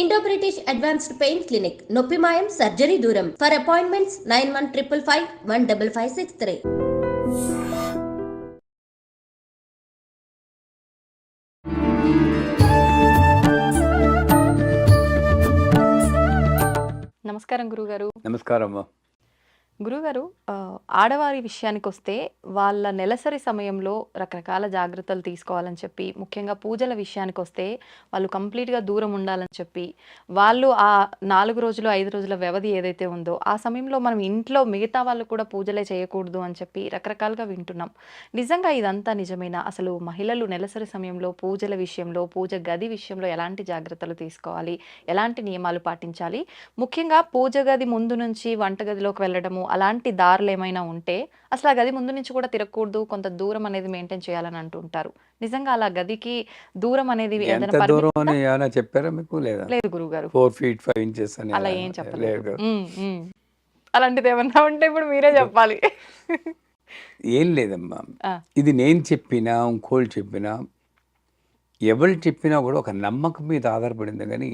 Indo British advanced pain clinic నొప్పి మాయం surgery దూరం ఫర్ అపాయింట్మెంట్స్ 9155515563. నమస్కారం గురుగారు. నమస్కారం. గురుగారు, ఆడవారి విషయానికి వస్తే వాళ్ళ నెలసరి సమయంలో రకరకాల జాగ్రత్తలు తీసుకోవాలని చెప్పి, ముఖ్యంగా పూజల విషయానికి వస్తే వాళ్ళు కంప్లీట్గా దూరం ఉండాలని చెప్పి, వాళ్ళు ఆ 4 రోజులు 5 రోజుల వ్యవధి ఏదైతే ఉందో ఆ సమయంలో మనం ఇంట్లో మిగతా వాళ్ళు కూడా పూజలే చేయకూడదు అని చెప్పి రకరకాలుగా వింటున్నాం. నిజంగా ఇదంతా నిజమేనా? అసలు మహిళలు నెలసరి సమయంలో పూజల విషయంలో, పూజ గది విషయంలో ఎలాంటి జాగ్రత్తలు తీసుకోవాలి, ఎలాంటి నియమాలు పాటించాలి? ముఖ్యంగా పూజ గది ముందు నుంచి వంటగదిలోకి వెళ్ళడము అలాంటి దారులు ఏమైనా ఉంటే అసలు ఆ గది ముందు నుంచి కూడా తిరగకూడదు, కొంత దూరం అనేది మెయింటైన్ చేయాలని అంటుంటారు. నిజంగా అలా గదికి దూరం అనేది ఎంత దూరం అని ఏమైనా చెప్పారా మీకు? లేదా? లేదు గురుగారు. 4 feet 5 inches అని అలా ఏం చెప్పలేదు. అలాంటిది ఏమన్నా ఉంటే ఇప్పుడు మీరే చెప్పాలి. ఏం లేదమ్మా, ఇది నేను చెప్పినా ఇంకోళ్ళు చెప్పినా ఎవరు చెప్పినా కూడా ఒక నమ్మకం మీద ఆధారపడింది. కానీ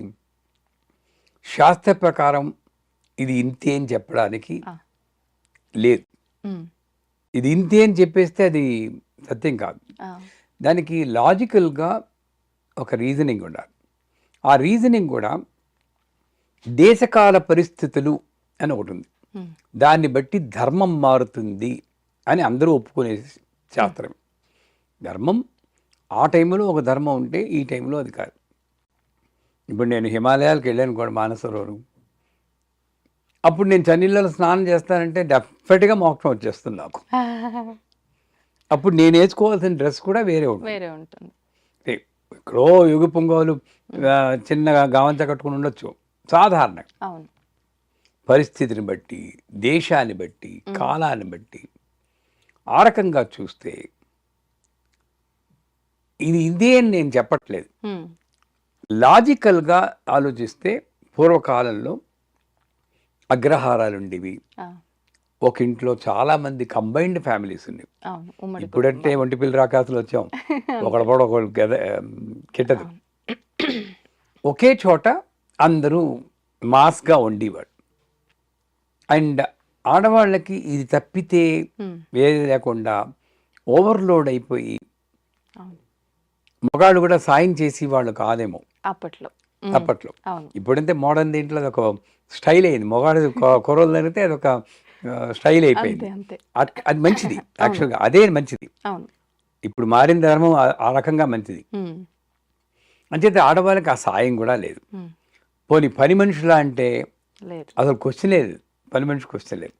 శాస్త్ర ప్రకారం ఇది ఇంతే అని చెప్పడానికి లేదు. ఇది ఇంతే అని చెప్పేస్తే అది సత్యం కాదు. దానికి లాజికల్గా ఒక రీజనింగ్ ఉండాలి. ఆ రీజనింగ్ కూడా దేశకాల పరిస్థితులు అని ఒకటి ఉంది. దాన్ని బట్టి ధర్మం మారుతుంది అని అందరూ ఒప్పుకునే శాస్త్రం. ధర్మం ఆ టైంలో ఒక ధర్మం ఉంటే ఈ టైంలో అది కాదు. ఇప్పుడు నేను హిమాలయాలకు వెళ్ళాను కూడా, మానసరోవరం. అప్పుడు నేను చన్నీళ్ళలో స్నానం చేస్తానంటే డెఫినెట్గా మోక్షం వచ్చేస్తుంది నాకు. అప్పుడు నేను వేసుకోవాల్సిన డ్రెస్ కూడా వేరే ఉంటుంది. ఎక్కడో యుగ పొంగోలు చిన్నగా గావంచ కట్టుకుని ఉండొచ్చు సాధారణంగా. పరిస్థితిని బట్టి, దేశాన్ని బట్టి, కాలాన్ని బట్టి ఆ రకంగా చూస్తే ఇది ఇదే అని నేను చెప్పట్లేదు. లాజికల్గా ఆలోచిస్తే పూర్వకాలంలో అగ్రహారాలు ఉండేవి. ఒక ఇంట్లో చాలా మంది కంబైన్డ్ ఫ్యామిలీస్ ఉండేవి. ఇప్పుడంటే ఒంటి పిల్ల రాకాసులు వచ్చాం, ఒకడపడ ఒకడు కిట్టదు. ఒకే చోట అందరూ మాస్గా ఉండేవాడు. అండ్ ఆడవాళ్ళకి ఇది తప్పితే వేరే లేకుండా ఓవర్లోడ్ అయిపోయి మగాళ్ళు కూడా సాయం చేసి వాళ్ళు కాదేమో అప్పట్లో. ఇప్పుడంటే మోడర్న్ దీంట్లో ఒక స్టైల్ అయింది. మొగాడు కొరలు తగ్గితే అదొక స్టైల్ అయిపోయింది. అది మంచిది, యాక్చువల్గా అదే మంచిది. ఇప్పుడు మారిన ధర్మం ఆ రకంగా మంచిది. అంచేత ఆడవాళ్ళకి ఆ సాయం కూడా లేదు. పోనీ పని మనుషులా అంటే అసలు క్వశ్చన్ లేదు, పని మనిషి క్వశ్చన్ లేదు.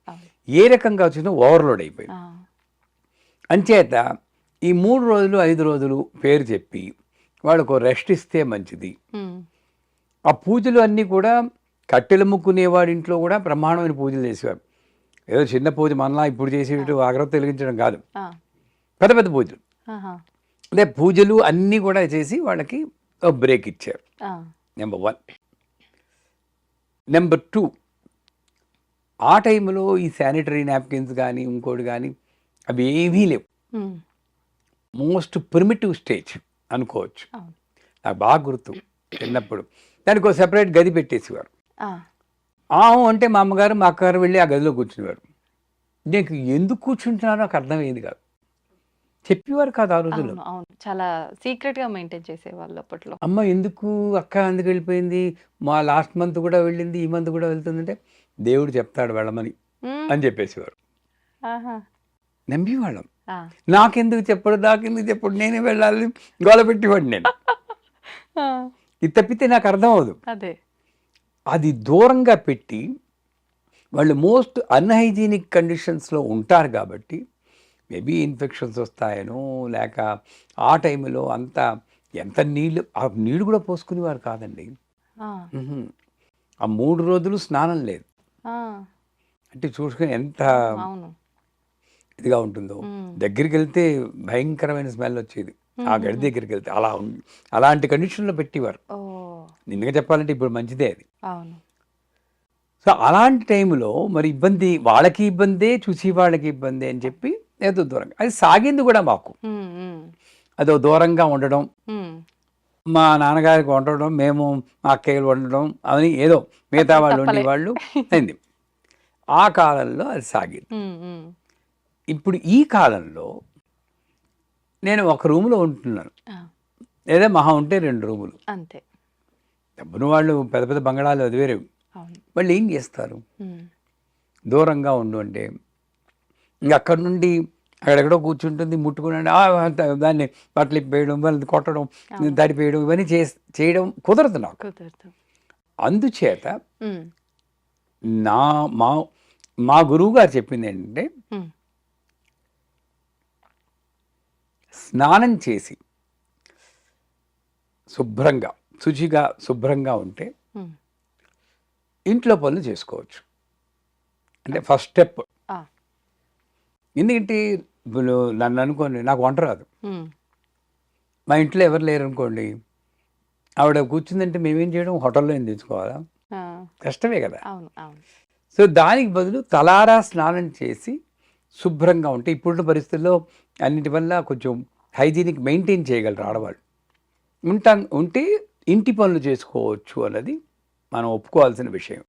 ఏ రకంగా వచ్చినా ఓవర్లోడ్ అయిపోయింది. అంచేత ఈ 3 రోజులు 5 రోజులు పేరు చెప్పి వాళ్ళకు రెస్ట్ ఇస్తే మంచిది. ఆ పూజలు అన్నీ కూడా కట్టెలు ముక్కునేవాడి ఇంట్లో కూడా బ్రహ్మాండమైన పూజలు చేసేవారు. ఏదో చిన్న పూజ మనలా ఇప్పుడు చేసేటట్టు అగరత్తి వెలిగించడం కాదు, పెద్ద పెద్ద పూజలు. అదే పూజలు అన్నీ కూడా చేసి వాళ్ళకి ఒక బ్రేక్ ఇచ్చారు. నెంబర్ 1. నెంబర్ 2, ఆ టైంలో ఈ శానిటరీ నాప్కిన్స్ కానీ ఇంకోటి కానీ అవి ఏవీ లేవు. మోస్ట్ ప్రిమిటివ్ స్టేజ్ అనుకోవచ్చు. నాకు బాగా గుర్తు, చిన్నప్పుడు దానికి ఒక సెపరేట్ గది పెట్టేసేవారు. అంటే మా అమ్మగారు మా అక్కగారు వెళ్ళి ఆ గదిలో కూర్చునేవారు. నేను ఎందుకు కూర్చుంటున్నారో నాకు అర్థమయ్యేది కాదు. చెప్పేవారు కాదు ఆ రోజుల్లో. చాలా సీక్రెట్ గా మెయింటైన్ చేసేవాళ్ళు అప్పట్లో. అమ్మ ఎందుకు అక్క అందుకు వెళ్ళిపోయింది, మా లాస్ట్ మంత్ కూడా వెళ్ళింది, ఈ మంత్ కూడా వెళ్తుందంటే దేవుడు చెప్తాడు వెళ్ళమని అని చెప్పేసేవారు. నమ్మేవాళ్ళం. నాకెందుకు చెప్పడు, నేనే వెళ్ళాలి గోల పెట్టేవాడు నేను. ఇది తప్పితే నాకు అర్థం అవ్వదు. అది దూరంగా పెట్టి వాళ్ళు మోస్ట్ అన్హైజీనిక్ కండిషన్స్లో ఉంటారు కాబట్టి మేబీ ఇన్ఫెక్షన్స్ వస్తాయనో, లేక ఆ టైంలో అంతా ఎంత ఆ నీళ్ళు కూడా పోసుకునేవారు కాదండి. ఆ 3 రోజులు స్నానం లేదు అంటే చూసుకుని ఎంత ఇదిగా ఉంటుందో. దగ్గరికి వెళ్తే భయంకరమైన స్మెల్ వచ్చేది ఆ గడి దగ్గరికి వెళ్తే. అలాంటి కండిషన్లో పెట్టేవారు. నిన్నగా చెప్పాలంటే ఇప్పుడు మంచిదే అది. సో అలాంటి టైంలో మరి ఇబ్బంది, వాళ్ళకి ఇబ్బందే, చూసి వాళ్ళకి ఇబ్బంది అని చెప్పి ఏదో దూరంగా అది సాగింది కూడా మాకు. అదో దూరంగా ఉండడం, మా నాన్నగారికి వండడం, మేము మా అక్కయ్యలు వండడం అని ఏదో మిగతా వాళ్ళు వండేవాళ్ళు అయింది. ఆ కాలంలో అది సాగింది. ఇప్పుడు ఈ కాలంలో నేను ఒక రూములో ఉంటున్నాను, లేదా మహా ఉంటే 2 రూములు అంతే. డబ్బున వాళ్ళు పెద్ద పెద్ద బంగళాలు అది వేరే. వాళ్ళు ఏం చేస్తారు? దూరంగా ఉండు అంటే ఇంక అక్కడ నుండి అక్కడెక్కడో కూర్చుంటుంది, ముట్టుకుని దాన్ని బట్టలు ఇప్పేయడం, వాళ్ళని కొట్టడం, తడిపేయడం, ఇవన్నీ చేయడం కుదరదు నాకు. అందుచేత మా గురువు గారు చెప్పింది ఏంటంటే, స్నానం చేసి శుభ్రంగా ఉంటే ఇంట్లో పనులు చేసుకోవచ్చు. అంటే ఫస్ట్ స్టెప్. ఎందుకంటే ఇప్పుడు నన్ను అనుకోండి, నాకు వంట రాదు, మా ఇంట్లో ఎవరు లేరు అనుకోండి, ఆవిడ కూర్చుందంటే మేమేం చేయడం? హోటల్లో ఏం తెచ్చుకోవాలా? కష్టమే కదా. సో దానికి బదులు తలారా స్నానం చేసి శుభ్రంగా ఉంటే, ఇప్పుడున్న పరిస్థితుల్లో అన్నిటి వల్ల కొంచెం హైజీనిక్ మెయింటైన్ చేయగలరు ఆడవాళ్ళు. ఉంటే ఇంటి పనులు చేసుకోవచ్చు అన్నది మనం ఒప్పుకోవాల్సిన విషయం.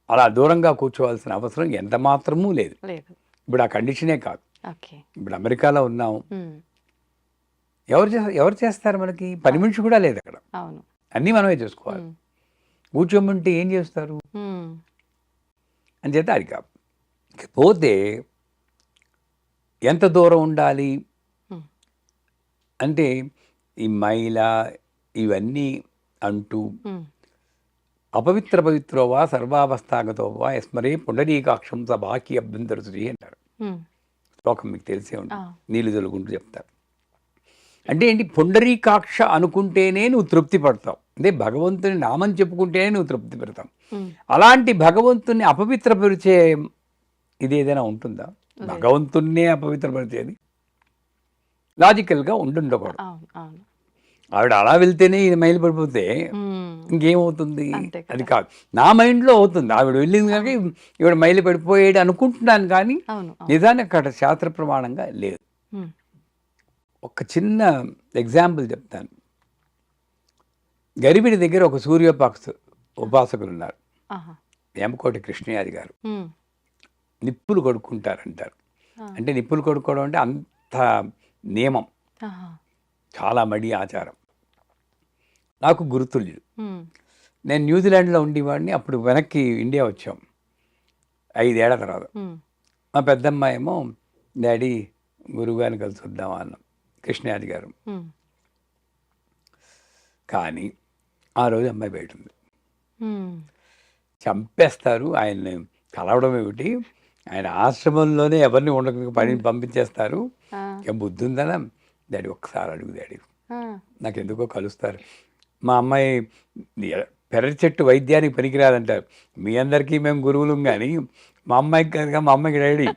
అలా దూరంగా కూర్చోవాల్సిన అవసరం ఎంత మాత్రమూ లేదు. ఇప్పుడు ఆ కండిషనే కాదు. ఇప్పుడు అమెరికాలో ఉన్నాం, ఎవరు చేస్తారు? మనకి పని మనిషి కూడా లేదు అక్కడ, అన్నీ మనమే చేసుకోవాలి. కూర్చోమంటే ఏం చేస్తారు అని చేత అది కాదు. పోతే ఎంత దూరం ఉండాలి అంటే, ఈ మైల ఇవన్నీ అంటూ అపవిత్ర పవిత్రో వా సర్వావస్థాగతో వా యస్మరే పుండరీకాక్షం స బాకి అభ్యంతర శుచి అంటారు. శ్లోకం మీకు తెలిసే ఉంటుంది, నీళ్ళు తొలుగుంటూ చెప్తారు. అంటే ఏంటి? పుండరీకాక్ష అనుకుంటేనే నువ్వు తృప్తి పడతావు, అంటే భగవంతుని నామం చెప్పుకుంటేనే నువ్వు తృప్తి పెడతావు. అలాంటి భగవంతుని అపవిత్రపరిచే ఇది ఏదైనా ఉంటుందా? భగవంతున్నే అపవిత్రపరిచేది లాజికల్గా ఉండకూడదు. ఆవిడ అలా వెళ్తేనే ఇది మైలు పడిపోతే ఇంకేమవుతుంది? అది కాదు, నా మైండ్లో అవుతుంది. ఆవిడ వెళ్ళింది కనుక ఈవిడ మైలు పడిపోయేది అనుకుంటున్నాను, కానీ నిజానికి అక్కడ శాస్త్ర ప్రమాణంగా లేదు. ఒక చిన్న ఎగ్జాంపుల్ చెప్తాను. గరిబిడి దగ్గర ఒక ఉపాసకులు ఉన్నారు, ఏమకోటి కృష్ణయాది గారు. నిప్పులు కొడుకుంటారంటారు. అంటే నిప్పులు కొడుకోవడం అంటే అంత నియమం, చాలా మడి ఆచారం. నాకు గుర్తులేదు. నేను న్యూజిలాండ్లో ఉండేవాడిని. అప్పుడు వెనక్కి ఇండియా వచ్చాం 5 ఏళ్ల తర్వాత. మా పెద్దమ్మాయి ఏమో, డాడీ గురువుగారిని కలిసి వద్దామా అన్నాం, కృష్ణయాది గారు. కానీ ఆ రోజు అమ్మాయి బయట ఉంది. చంపేస్తారు ఆయన్ని, కలవడం ఏమిటి? ఆయన ఆశ్రమంలోనే ఎవరిని ఉండక పని పంపించేస్తారు. ఇక బుద్ధి ఉందనా? డాడీ ఒక్కసారి అడుగు డాడీ, నాకు ఎందుకో కలుస్తారు. మా అమ్మాయి పెరటి చెట్టు వైద్యానికి పనికిరాదంటారు. మీ అందరికీ మేము గురువులు, కానీ మా అమ్మాయికి కనుక మా అమ్మాయికి డాడీ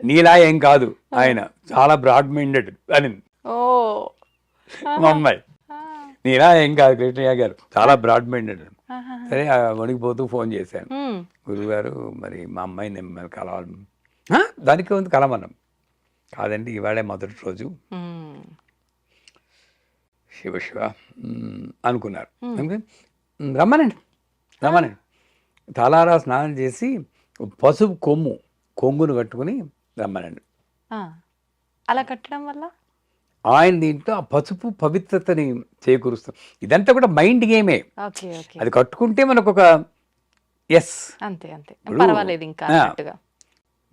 నీలా ఏం కాదు, ఆయన చాలా బ్రాడ్ మైండెడ్ అని. మా అమ్మాయి నీలా ఏం కాదు కృష్ణయ్య గారు, చాలా బ్రాడ్ మైండెడ్. సరే వణికిపోతూ ఫోన్ చేశాను, గురువుగారు మరి మా అమ్మాయిని మిమ్మల్ని కలవాలి. దానికి ఉంది కలమన్నాం. కాదండి, ఇవాళే మొదటి రోజు, శివ అనుకున్నారు. రమ్మనండి తలారా స్నానం చేసి పసుపు కొంగును కట్టుకుని రమ్మనండి. అలా కట్టడం వల్ల ఆయన దీంట్లో ఆ పసుపు పవిత్రతని చేకూరుస్తాం. ఇదంతా కూడా మైండ్ గేమే. అది కట్టుకుంటే మనకు ఒక ఎస్ అంతే.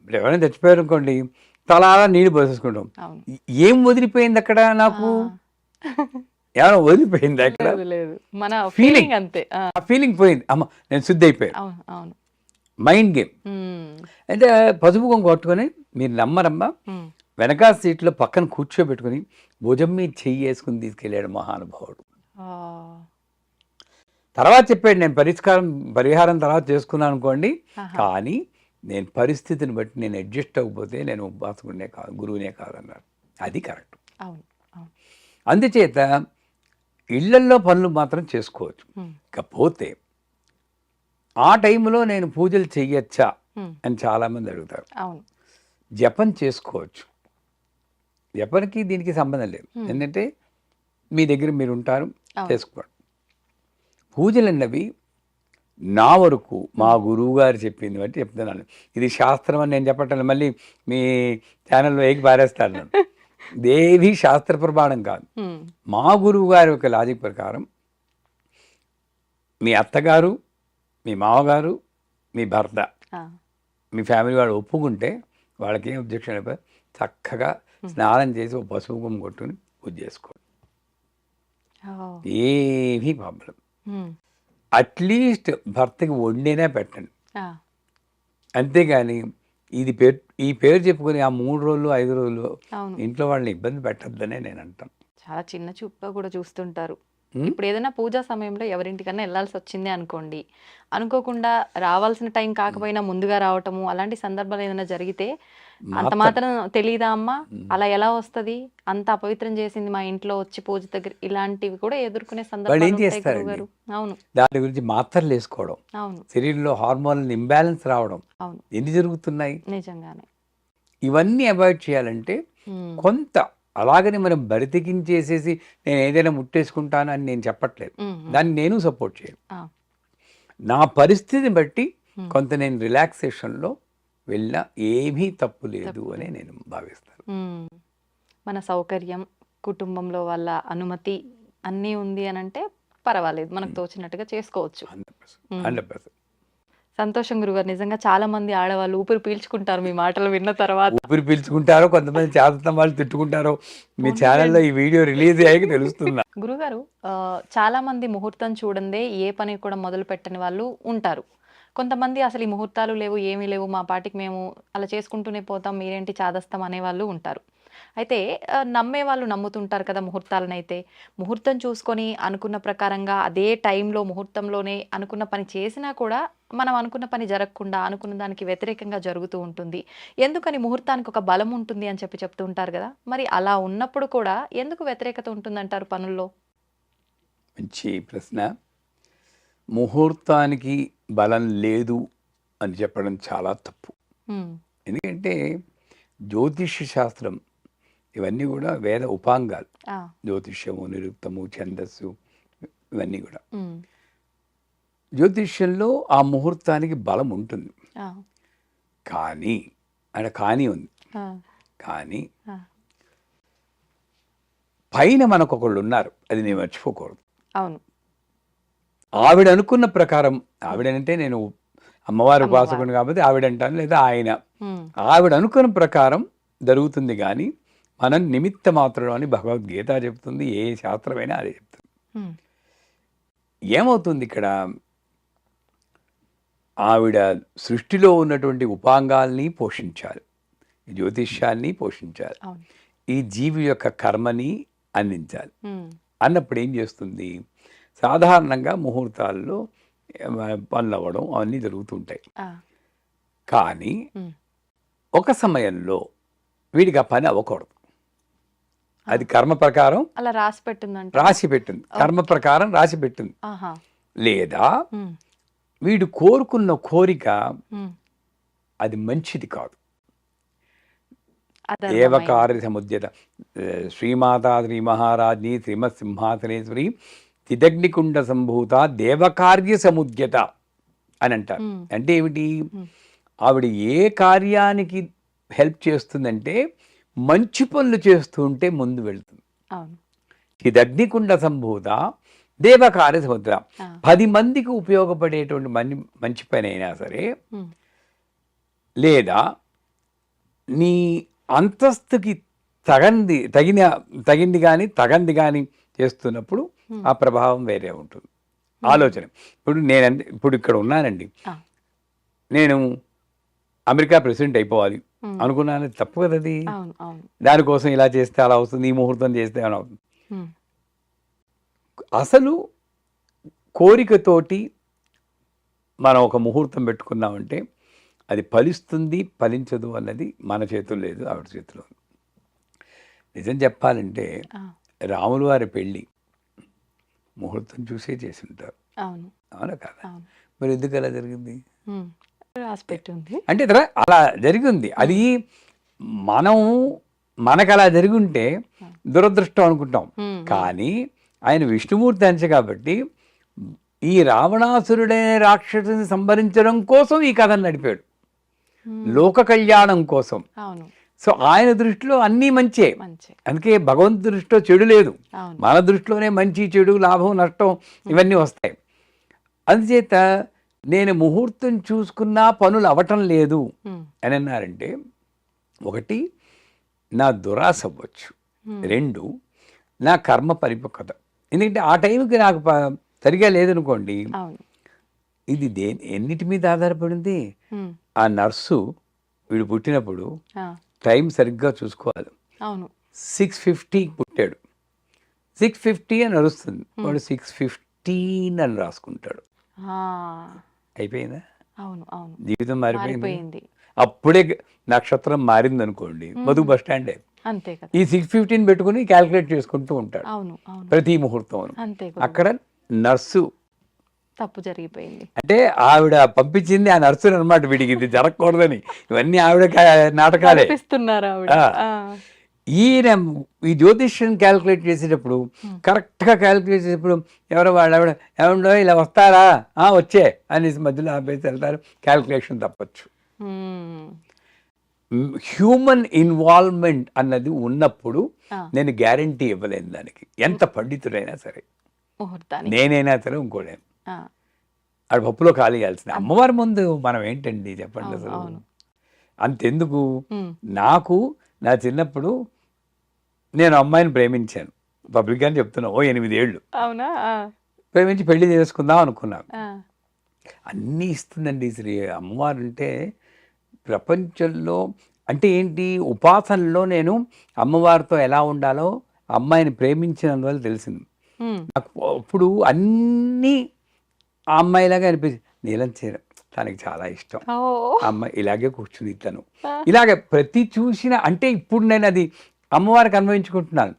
ఇప్పుడు ఎవరైనా చచ్చిపోయారు అనుకోండి, తలారా నీళ్ళు పోసేసుకుంటాం. ఏం వదిలిపోయింది అక్కడ? నాకు ఏమైనా వదిలిపోయింది అక్కడ? మన ఫీలింగ్ అంతే. ఆ ఫీలింగ్ పోయింది. అమ్మ నేను శుద్ధి అయిపోయాను. Mind game. అంటే పసుపు కొంగు కట్టుకొని, మీరు నమ్మరమ్మా, వెనక సీట్లో పక్కన కూర్చోబెట్టుకుని భుజం మీద చెయ్యి వేసుకుని తీసుకెళ్ళాడు మహానుభావుడు. తర్వాత చెప్పాడు, నేను పరిహారం తర్వాత చేసుకున్నాను అనుకోండి, కానీ నేను పరిస్థితిని బట్టి నేను అడ్జస్ట్ అవ్వకపోతే నేను ఉపాసకుడినే కాదు, గురువునే కాదన్నారు. అది కరెక్ట్. అందుచేత ఇళ్లల్లో పనులు మాత్రం చేసుకోవచ్చు. ఇకపోతే ఆ టైంలో నేను పూజలు చెయ్యొచ్చా అని చాలామంది అడుగుతారు. జపం చేసుకోవచ్చు. జపానికి దీనికి సంబంధం లేదు. ఎందుకంటే మీ దగ్గర మీరు ఉంటారు, చేసుకోండి. పూజలు అన్నవి నా వరకు మా గురువు గారు చెప్పింది బట్టి చెప్తున్నాను. ఇది శాస్త్రం అని నేను చెప్పటం మళ్ళీ మీ ఛానల్లో ఏకి పారేస్తాను నేను. ఇదేవి శాస్త్ర ప్రమాణం కాదు. మా గురువు గారి యొక్క లాజిక్ ప్రకారం మీ అత్తగారు, మీ మామగారు, మీ భర్త, మీ ఫ్యామిలీ వాళ్ళు ఒప్పుకుంటే వాళ్ళకి ఏం అబ్జెక్షన్ అయిపోయి చక్కగా స్నానం చేసి ఒక పసుపు కుంకుమ కొట్టుకుని పూజ చేసుకోండి. ఏమీ ప్రాబ్లం. అట్లీస్ట్ భర్తకి వండినా పెట్టండి. అంతేగాని ఇది ఈ పేరు చెప్పుకొని ఆ 3 రోజులు 5 రోజులు ఇంట్లో వాళ్ళని ఇబ్బంది పెట్టద్దనే నేను అంటాను. చాలా చిన్న చూపుగా కూడా చూస్తుంటారు. ఇప్పుడు ఏదైనా పూజా సమయంలో ఎవరింటికన్నా వెళ్ళాల్సి వచ్చింది అనుకోండి, అనుకోకుండా రావాల్సిన టైం కాకపోయినా ముందుగా రావటము, అలాంటి సందర్భాలు ఏదైనా జరిగితే అంత మాత్రం తెలియదా అమ్మా, అలా ఎలా వస్తుంది, అంత అపవిత్రం చేసింది మా ఇంట్లో వచ్చి పూజ దగ్గర, ఇలాంటివి కూడా ఎదుర్కొనే సందర్భాలు ఉంటాయి గురుగారు. అవును, దాని గురించి మాత్రలు వేసుకోవడం, అవును, శరీరంలో హార్మోన్ ఇంబ్యాలెన్స్ రావడం, అవును, ఎన్ని జరుగుతున్నాయి నిజంగానే. ఇవన్నీ అవాయిడ్ చేయాలంటే కొంత అలాగని మనం బరితెకించేసేసి నేను ఏదైనా ముట్టేసుకుంటాను అని నేను చెప్పట్లేదు. దాన్ని నేను సపోర్ట్ చేయను. నా పరిస్థితిని బట్టి కొంత నేను రిలాక్సేషన్లో వెళ్ళినా ఏమీ తప్పు లేదు అని నేను భావిస్తాను. మన సౌకర్యం, కుటుంబంలో వాళ్ళ అనుమతి అన్నీ ఉంది అని అంటే పర్వాలేదు, మనకు తోచినట్టుగా చేసుకోవచ్చు. 100%. సంతోషం గురుగారు. నిజంగా చాలా మంది ఆడవాళ్ళు ఊపిరి పీల్చుకుంటారు మీ మాటలు విన్న తర్వాత. ఊపిరి పీల్చుకుంటారో, కొంతమంది చేతన వాళ్ళు తిట్టుకుంటారో మీ ఛానల్లో ఈ వీడియో రిలీజ్ అయ్యాక తెలుస్తున్నా. గురుగారు, చాలా మంది ముహూర్తం చూడందే ఏ పని కూడా మొదలు పెట్టని వాళ్ళు ఉంటారు. కొంతమంది అసలు ఈ ముహూర్తాలు లేవు, ఏమీ లేవు, మా పాటికి మేము అలా చేసుకుంటూనే పోతాం, మీరేంటి చాదస్తాం అనేవాళ్ళు ఉంటారు. అయితే నమ్మే వాళ్ళు నమ్ముతుంటారు కదా ముహూర్తాలనైతే. ముహూర్తం చూసుకొని అనుకున్న ప్రకారంగా అదే టైంలో ముహూర్తంలోనే అనుకున్న పని చేసినా కూడా మనం అనుకున్న పని జరగకుండా అనుకున్న దానికి వ్యతిరేకంగా జరుగుతూ ఉంటుంది. ఎందుకని ముహూర్తానికి ఒక బలం ఉంటుంది అని చెప్తూ ఉంటారు కదా, మరి అలా ఉన్నప్పుడు కూడా ఎందుకు వ్యతిరేకత ఉంటుందంటారు పనుల్లో? మంచి ప్రశ్న. ముహూర్తానికి బలం లేదు అని చెప్పడం చాలా తప్పు. ఎందుకంటే జ్యోతిష్య శాస్త్రం ఇవన్నీ కూడా వేద ఉపాంగాలు. జ్యోతిష్యము, నిరుక్తము, ఛందస్సు ఇవన్నీ కూడా. జ్యోతిష్యంలో ఆ ముహూర్తానికి బలం ఉంటుంది. కానీ కానీ ఉంది. కానీ పైన మనకు ఒకళ్ళు ఉన్నారు, అది నేను మర్చిపోకూడదు. అవును, ఆవిడ అనుకున్న ప్రకారం, ఆవిడనంటే నేను అమ్మవారి ఉపాసకుడు కాబట్టి ఆవిడ అంటాను, లేదా ఆయన, ఆవిడ అనుకున్న ప్రకారం జరుగుతుంది. కానీ మనం నిమిత్త మాత్రం అని భగవద్గీత చెప్తుంది, ఏ శాస్త్రమైనా అదే చెప్తుంది. ఏమవుతుంది ఇక్కడ, ఆవిడ సృష్టిలో ఉన్నటువంటి ఉపాంగాల్ని పోషించాలి, జ్యోతిష్యాన్ని పోషించాలి, ఈ జీవి యొక్క కర్మని అందించాలి. అన్నప్పుడు ఏం చేస్తుంది, సాధారణంగా ముహూర్తాల్లో పనులు అవ్వడం అవన్నీ జరుగుతుంటాయి. కానీ ఒక సమయంలో వీడికి ఆ పని అవ్వకూడదు. అది కర్మ ప్రకారం అలా రాసి పెట్టింది, కర్మ ప్రకారం రాసి పెట్టింది. లేదా వీడు కోరుకున్న కోరిక అది మంచిది కాదు. దేవకార్య సముద్యత శ్రీమాతా శ్రీ మహారాజ్ని శ్రీమత్ సింహాసనేశ్వరి తిదగ్నికుండ సంభూత దేవకార్య సముద్యత అని అంటారు. అంటే ఏమిటి, ఆవిడ ఏ కార్యానికి హెల్ప్ చేస్తుందంటే మంచి పనులు చేస్తూ ఉంటే ముందు వెళ్తుంది. తిదగ్నికుండ సంభూత దేవకార్య సముద్ర, 10 మందికి ఉపయోగపడేటువంటి మంచి పని అయినా సరే, లేదా నీ అంతస్తుకి తగింది కానీ తగంది కానీ చేస్తున్నప్పుడు ఆ ప్రభావం వేరే ఉంటుంది. ఆలోచన ఇప్పుడు ఇక్కడ ఉన్నానండి, నేను అమెరికా ప్రెసిడెంట్ అయిపోవాలి అనుకున్నాను, తప్పు కదా అది. దానికోసం ఇలా చేస్తే అలా అవుతుంది, ఈ ముహూర్తం చేస్తే అలా అవుతుంది. అసలు కోరికతోటి మనం ఒక ముహూర్తం పెట్టుకున్నామంటే అది ఫలిస్తుంది ఫలించదు అన్నది మన చేతుల్లో లేదు, ఆవిడ చేతిలో. నిజం చెప్పాలంటే రాముల వారి పెళ్ళి ముహూర్తం చూసే చేసి ఉంటారు, అవునా కదా? మరి ఎందుకు అలా జరిగింది అంటే అలా జరిగింది. అది మనకు అలా జరిగి ఉంటే దురదృష్టం అనుకుంటాం. కానీ ఆయన విష్ణుమూర్తి అంశ కాబట్టి ఈ రావణాసురుడనే రాక్షసుని సంహరించడం కోసం ఈ కథను నడిపాడు, లోక కళ్యాణం కోసం. సో ఆయన దృష్టిలో అన్నీ మంచే, అందుకే భగవంతు దృష్టిలో చెడు లేదు, మన దృష్టిలోనే మంచి చెడు లాభం నష్టం ఇవన్నీ వస్తాయి. అందుచేత నేను ముహూర్తం చూసుకున్నా పనులు అవటం లేదు అని అన్నారంటే, ఒకటి నా దురాశ అవ్వచ్చు, రెండు నా కర్మ పరిపక్వత. ఎందుకంటే ఆ టైంకి నాకు సరిగా లేదనుకోండి, ఇది ఎన్నిటి మీద ఆధారపడింది? ఆ నర్సు వీడు పుట్టినప్పుడు టైం సరిగ్గా చూసుకోవాలి. 6:50 పుట్టాడు, 6:50 అని నడుస్తుంది, వాడు 6:15 అని రాసుకుంటాడు. అయిపోయిందా? జీవితం మారిపోయింది. అప్పుడే నక్షత్రం మారింది అనుకోండి, బతుకు బస్ స్టాండే. ఈ 6:15 పెట్టుకుని క్యాల్కులేట్ చేసుకుంటూ ఉంటాడు ప్రతి ముహూర్తం. అక్కడ నర్సు తప్పు జరిగిపోయింది అంటే ఆవిడ పంపించింది ఆ నర్సుని అనమాట, వీడికి ఇది జరగకూడదని. ఇవన్నీ ఆవిడ నాటకాలే. ఈయన ఈ జ్యోతిష్యం క్యాల్కులేట్ చేసేటప్పుడు కరెక్ట్గా క్యాల్కులేట్ చేసేటప్పుడు ఎవరో వాళ్ళు ఏమండో ఇలా వస్తారా, వచ్చే అనేసి మధ్యలో ఆపేసి వెళ్తారు, క్యాల్కులేషన్ తప్పచ్చు. హ్యూమన్ ఇన్వాల్వ్మెంట్ అన్నది ఉన్నప్పుడు నేను గ్యారంటీ ఇవ్వలేను దానికి, ఎంత పండితుడైనా సరే, నేనైనా సరే ఇంకోడైనా. ఆడు పప్పులో ఖాళీ చేయాల్సింది. అమ్మవారి ముందు మనం ఏంటండి చెప్పండి అసలు. అంతెందుకు, నాకు నా చిన్నప్పుడు నేను అమ్మాయిని ప్రేమించాను, పబ్లిక్ అని చెప్తున్నా, 8 ఏళ్ళు ప్రేమించి పెళ్లి చేసుకుందాం అనుకున్నాను. అన్నీ ఇస్తుందండి శ్రీ అమ్మవారు. అంటే ప్రపంచంలో అంటే ఏంటి, ఉపాసనలో నేను అమ్మవారితో ఎలా ఉండాలో అమ్మాయిని ప్రేమించినందువల్ల తెలిసింది నాకు. అప్పుడు అన్నీ ఆ అమ్మాయిలాగా అనిపించింది. నీలం చీర తనకి చాలా ఇష్టం, అమ్మాయి ఇలాగే కూర్చుని తను ఇలాగే ప్రతి చూసిన, అంటే ఇప్పుడు నేను అది అమ్మవారికి అనుభవించుకుంటున్నాను.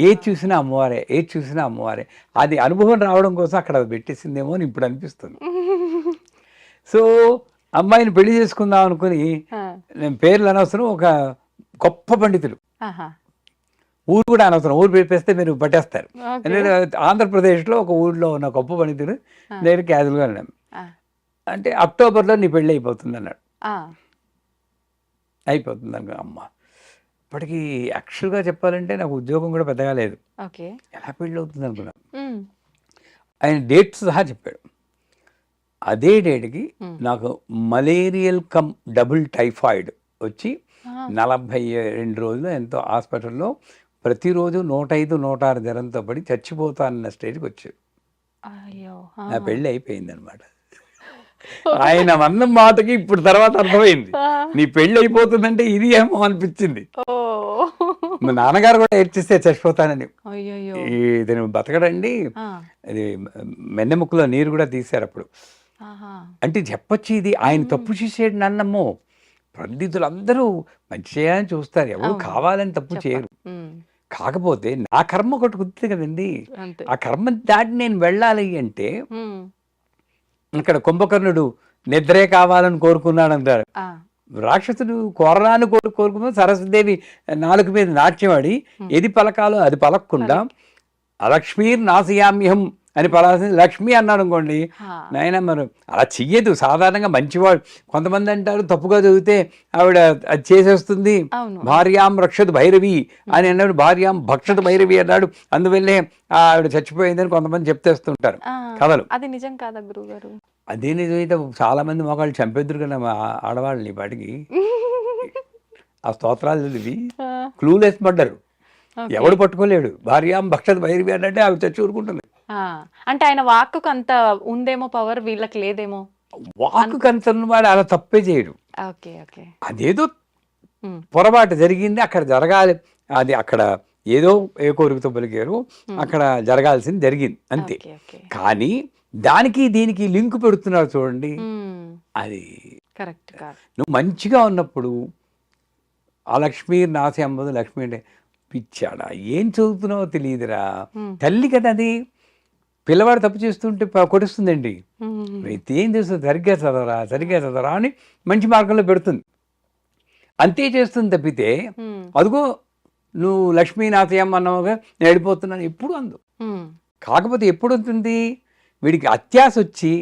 ఏది చూసినా అమ్మవారే, ఏది చూసినా అమ్మవారే. అది అనుభవం రావడం కోసం అక్కడ పెట్టేసిందేమో అని ఇప్పుడు అనిపిస్తుంది. సో అమ్మాయిని పెళ్లి చేసుకుందాం అనుకుని, నేను పేర్లు అనవసరం, ఒక గొప్ప పండితులు, ఊరు కూడా అనవసరం, ఊరు పెట్టేస్తే మీరు పట్టేస్తారు. నేను ఆంధ్రప్రదేశ్లో ఒక ఊరిలో ఉన్న గొప్ప పండితుడు నేను క్యాజువల్గా అన్నాను, అంటే అక్టోబర్లో నీ పెళ్ళి అయిపోతుంది అన్నాడు. అయిపోతుంది అనుకో. అమ్మ ఇప్పటికీ యాక్చువల్గా చెప్పాలంటే నాకు ఉద్యోగం కూడా పెద్దగా లేదు, ఎలా పెళ్ళి అవుతుంది అనుకున్నాను. ఆయన డేట్స్ సహా చెప్పాడు. అదే డేట్కి నాకు మలేరియల్ కమ్ డబుల్ టైఫాయిడ్ వచ్చి 42 రోజులు ఎంతో హాస్పిటల్లో ప్రతిరోజు 105, 106 జ్వరంతో పడి చచ్చిపోతానన్న స్టేజ్కి వచ్చాడు. నా పెళ్ళి అయిపోయింది అనమాట. ఆయన అన్న మాటకి ఇప్పుడు తర్వాత అర్థమైంది, నీ పెళ్ళి అయిపోతుందంటే ఇది ఏమో అనిపించింది. మా నాన్నగారు కూడా ఏడ్చిస్తే చచ్చిపోతానని, ఇది బతకడండి, అది మెన్నెముక్కలో నీరు కూడా తీశారు అప్పుడు. అంటే చెప్పొచ్చు ఇది ఆయన తప్పు చేసేడు నన్నమ్మో. పండితులందరూ మంచి చేయాలని చూస్తారు, ఎవరు కావాలని తప్పు చేయరు. కాకపోతే నా కర్మ ఒకటి కుదురుతుంది కదండి, ఆ కర్మ దాటి నేను వెళ్ళాలి అంటే, ఇక్కడ కుంభకర్ణుడు నిద్రే కావాలని కోరుకున్నాడు అంటారు. రాక్షసుడు కోరరాని కోరుకున్నా సరస్వదేవి నాలుగు మీద నాట్యమాడి ఏది పలకాలో అది పలకకుండా అలక్ష్మీర్ నాశయామ్యహం అని పలాల్సింది లక్ష్మి అన్నాడు అనుకోండి, నాయన మరి అలా చెయ్యదు. సాధారణంగా మంచివాడు, కొంతమంది అంటారు తప్పుగా చదివితే ఆవిడ అది చేసేస్తుంది, భార్యాం రక్షత్ భైరవి అని అన్నాడు, భార్యాం భక్షత్ భైరవి అన్నాడు, అందువల్లే ఆవిడ చచ్చిపోయిందని కొంతమంది చెప్తేస్తుంటారు కథలు. అది నిజం కాదా గురుగారు? అదే నిజమైతే చాలా మంది మొగాళ్ళు చంపేద్దరు కదా ఆడవాళ్ళని వాటికి. ఆ స్తోత్రాలు చదివి క్లూలెస్ పడ్డారు, ఎవడు పట్టుకోలేడు. భార్యాం భక్షత్ భైరవి అంటే ఆవిడ చచ్చి ఊరుకుంటుంది. అంటే ఆయన వాక్కు అంత ఉందేమో పవర్, వీళ్ళకి లేదేమో. వాక్కు అంత ఉన్నవాడు అలా తప్పే చేయడు. అదేదో పొరపాటు జరిగింది, అక్కడ జరగాలి, అది అక్కడ ఏదో ఏ కోరికతో పలికారు, అక్కడ జరగాల్సింది జరిగింది అంతే. కానీ దానికి దీనికి లింక్ పెడుతున్నారు చూడండి, అది కరెక్ట్ కాదు. నువ్వు మంచిగా ఉన్నప్పుడు ఆ లక్ష్మీ నాసి అమ్మదు, లక్ష్మి అంటే పిచ్చాడా ఏం చదువుతున్నావో తెలియదురా, తల్లి కదా అది. పిల్లవాడు తప్పు చేస్తుంటే కొడుస్తుందండి, ఏం చేస్తుంది, సరిగ్గా చదవరా అని మంచి మార్గంలో పెడుతుంది, అంతే చేస్తుంది తప్పితే అదిగో నువ్వు లక్ష్మీనాథయం అన్నగా నేను వెళ్ళిపోతున్నాను ఎప్పుడు అందు. కాకపోతే ఎప్పుడు ఉంటుంది వీడికి అత్యాశ వచ్చి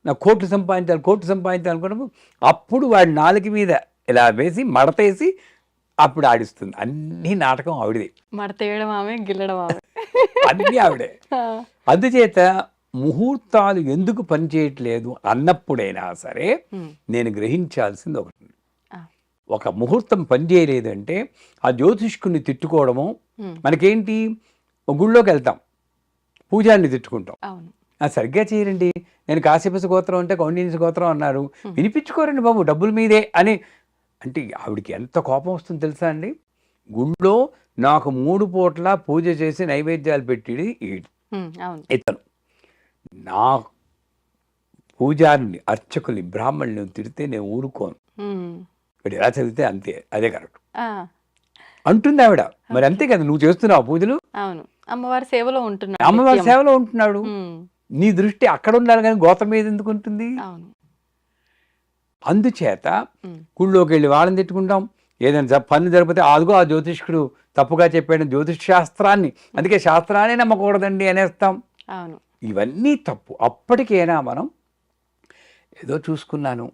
నా కోట్లు సంపాదించాలి అనుకున్నప్పుడు అప్పుడు వాడి నాలుక మీద ఇలా వేసి మడతేసి అప్పుడు ఆడిస్తుంది. అన్ని నాటకం ఆవిడదే, మడతేయడం ఆమె, గిల్లడం ఆమె, అన్నీ ఆవిడే. అందుచేత ముహూర్తాలు ఎందుకు పనిచేయట్లేదు అన్నప్పుడైనా సరే నేను గ్రహించాల్సింది ఒకటి, ఒక ముహూర్తం పనిచేయలేదంటే ఆ జ్యోతిష్కుని తిట్టుకోవడము. మనకేంటి, గుళ్ళోకి వెళ్తాం, పూజారిని తిట్టుకుంటాం, సరిగ్గా చేయరండి, నేను కాశ్యప గోత్రం అంటే కౌండిన్య గోత్రం అన్నారు, వినిపించుకోరండి బాబు డబ్బుల మీదే అని. అంటే ఆవిడికి ఎంత కోపం వస్తుందో తెలుసా అండి. గుళ్ళో నాకు 3 పూట్ల పూజ చేసి నైవేద్యాలు పెట్టిది ఇతను. నా పూజారిని, అర్చకుల్ని, బ్రాహ్మణుని తిడితే నేను ఊరుకోను, ఇప్పుడు ఎలా చదివితే అంతే, అదే కరెక్ట్ అంటుంది ఆవిడ. మరి అంతే కదా, నువ్వు చేస్తున్నావు పూజలు, అమ్మవారి సేవలో ఉంటున్నాడు, అమ్మవారి సేవలో ఉంటున్నాడు, నీ దృష్టి అక్కడ ఉండాలి కానీ గోత్రం మీద ఎందుకు ఉంటుంది. అందుచేత గుళ్ళోకి వెళ్ళి వాళ్ళని తిట్టుకుంటాం, ఏదైనా పని జరిపితే అదిగో ఆ జ్యోతిష్కుడు తప్పుగా చెప్పాడు, జ్యోతిష్ శాస్త్రాన్ని, అందుకే శాస్త్రాన్ని నమ్మకూడదండి అనేస్తాం. ఇవన్నీ తప్పు. అప్పటికైనా మనం ఏదో చూసుకున్నాను,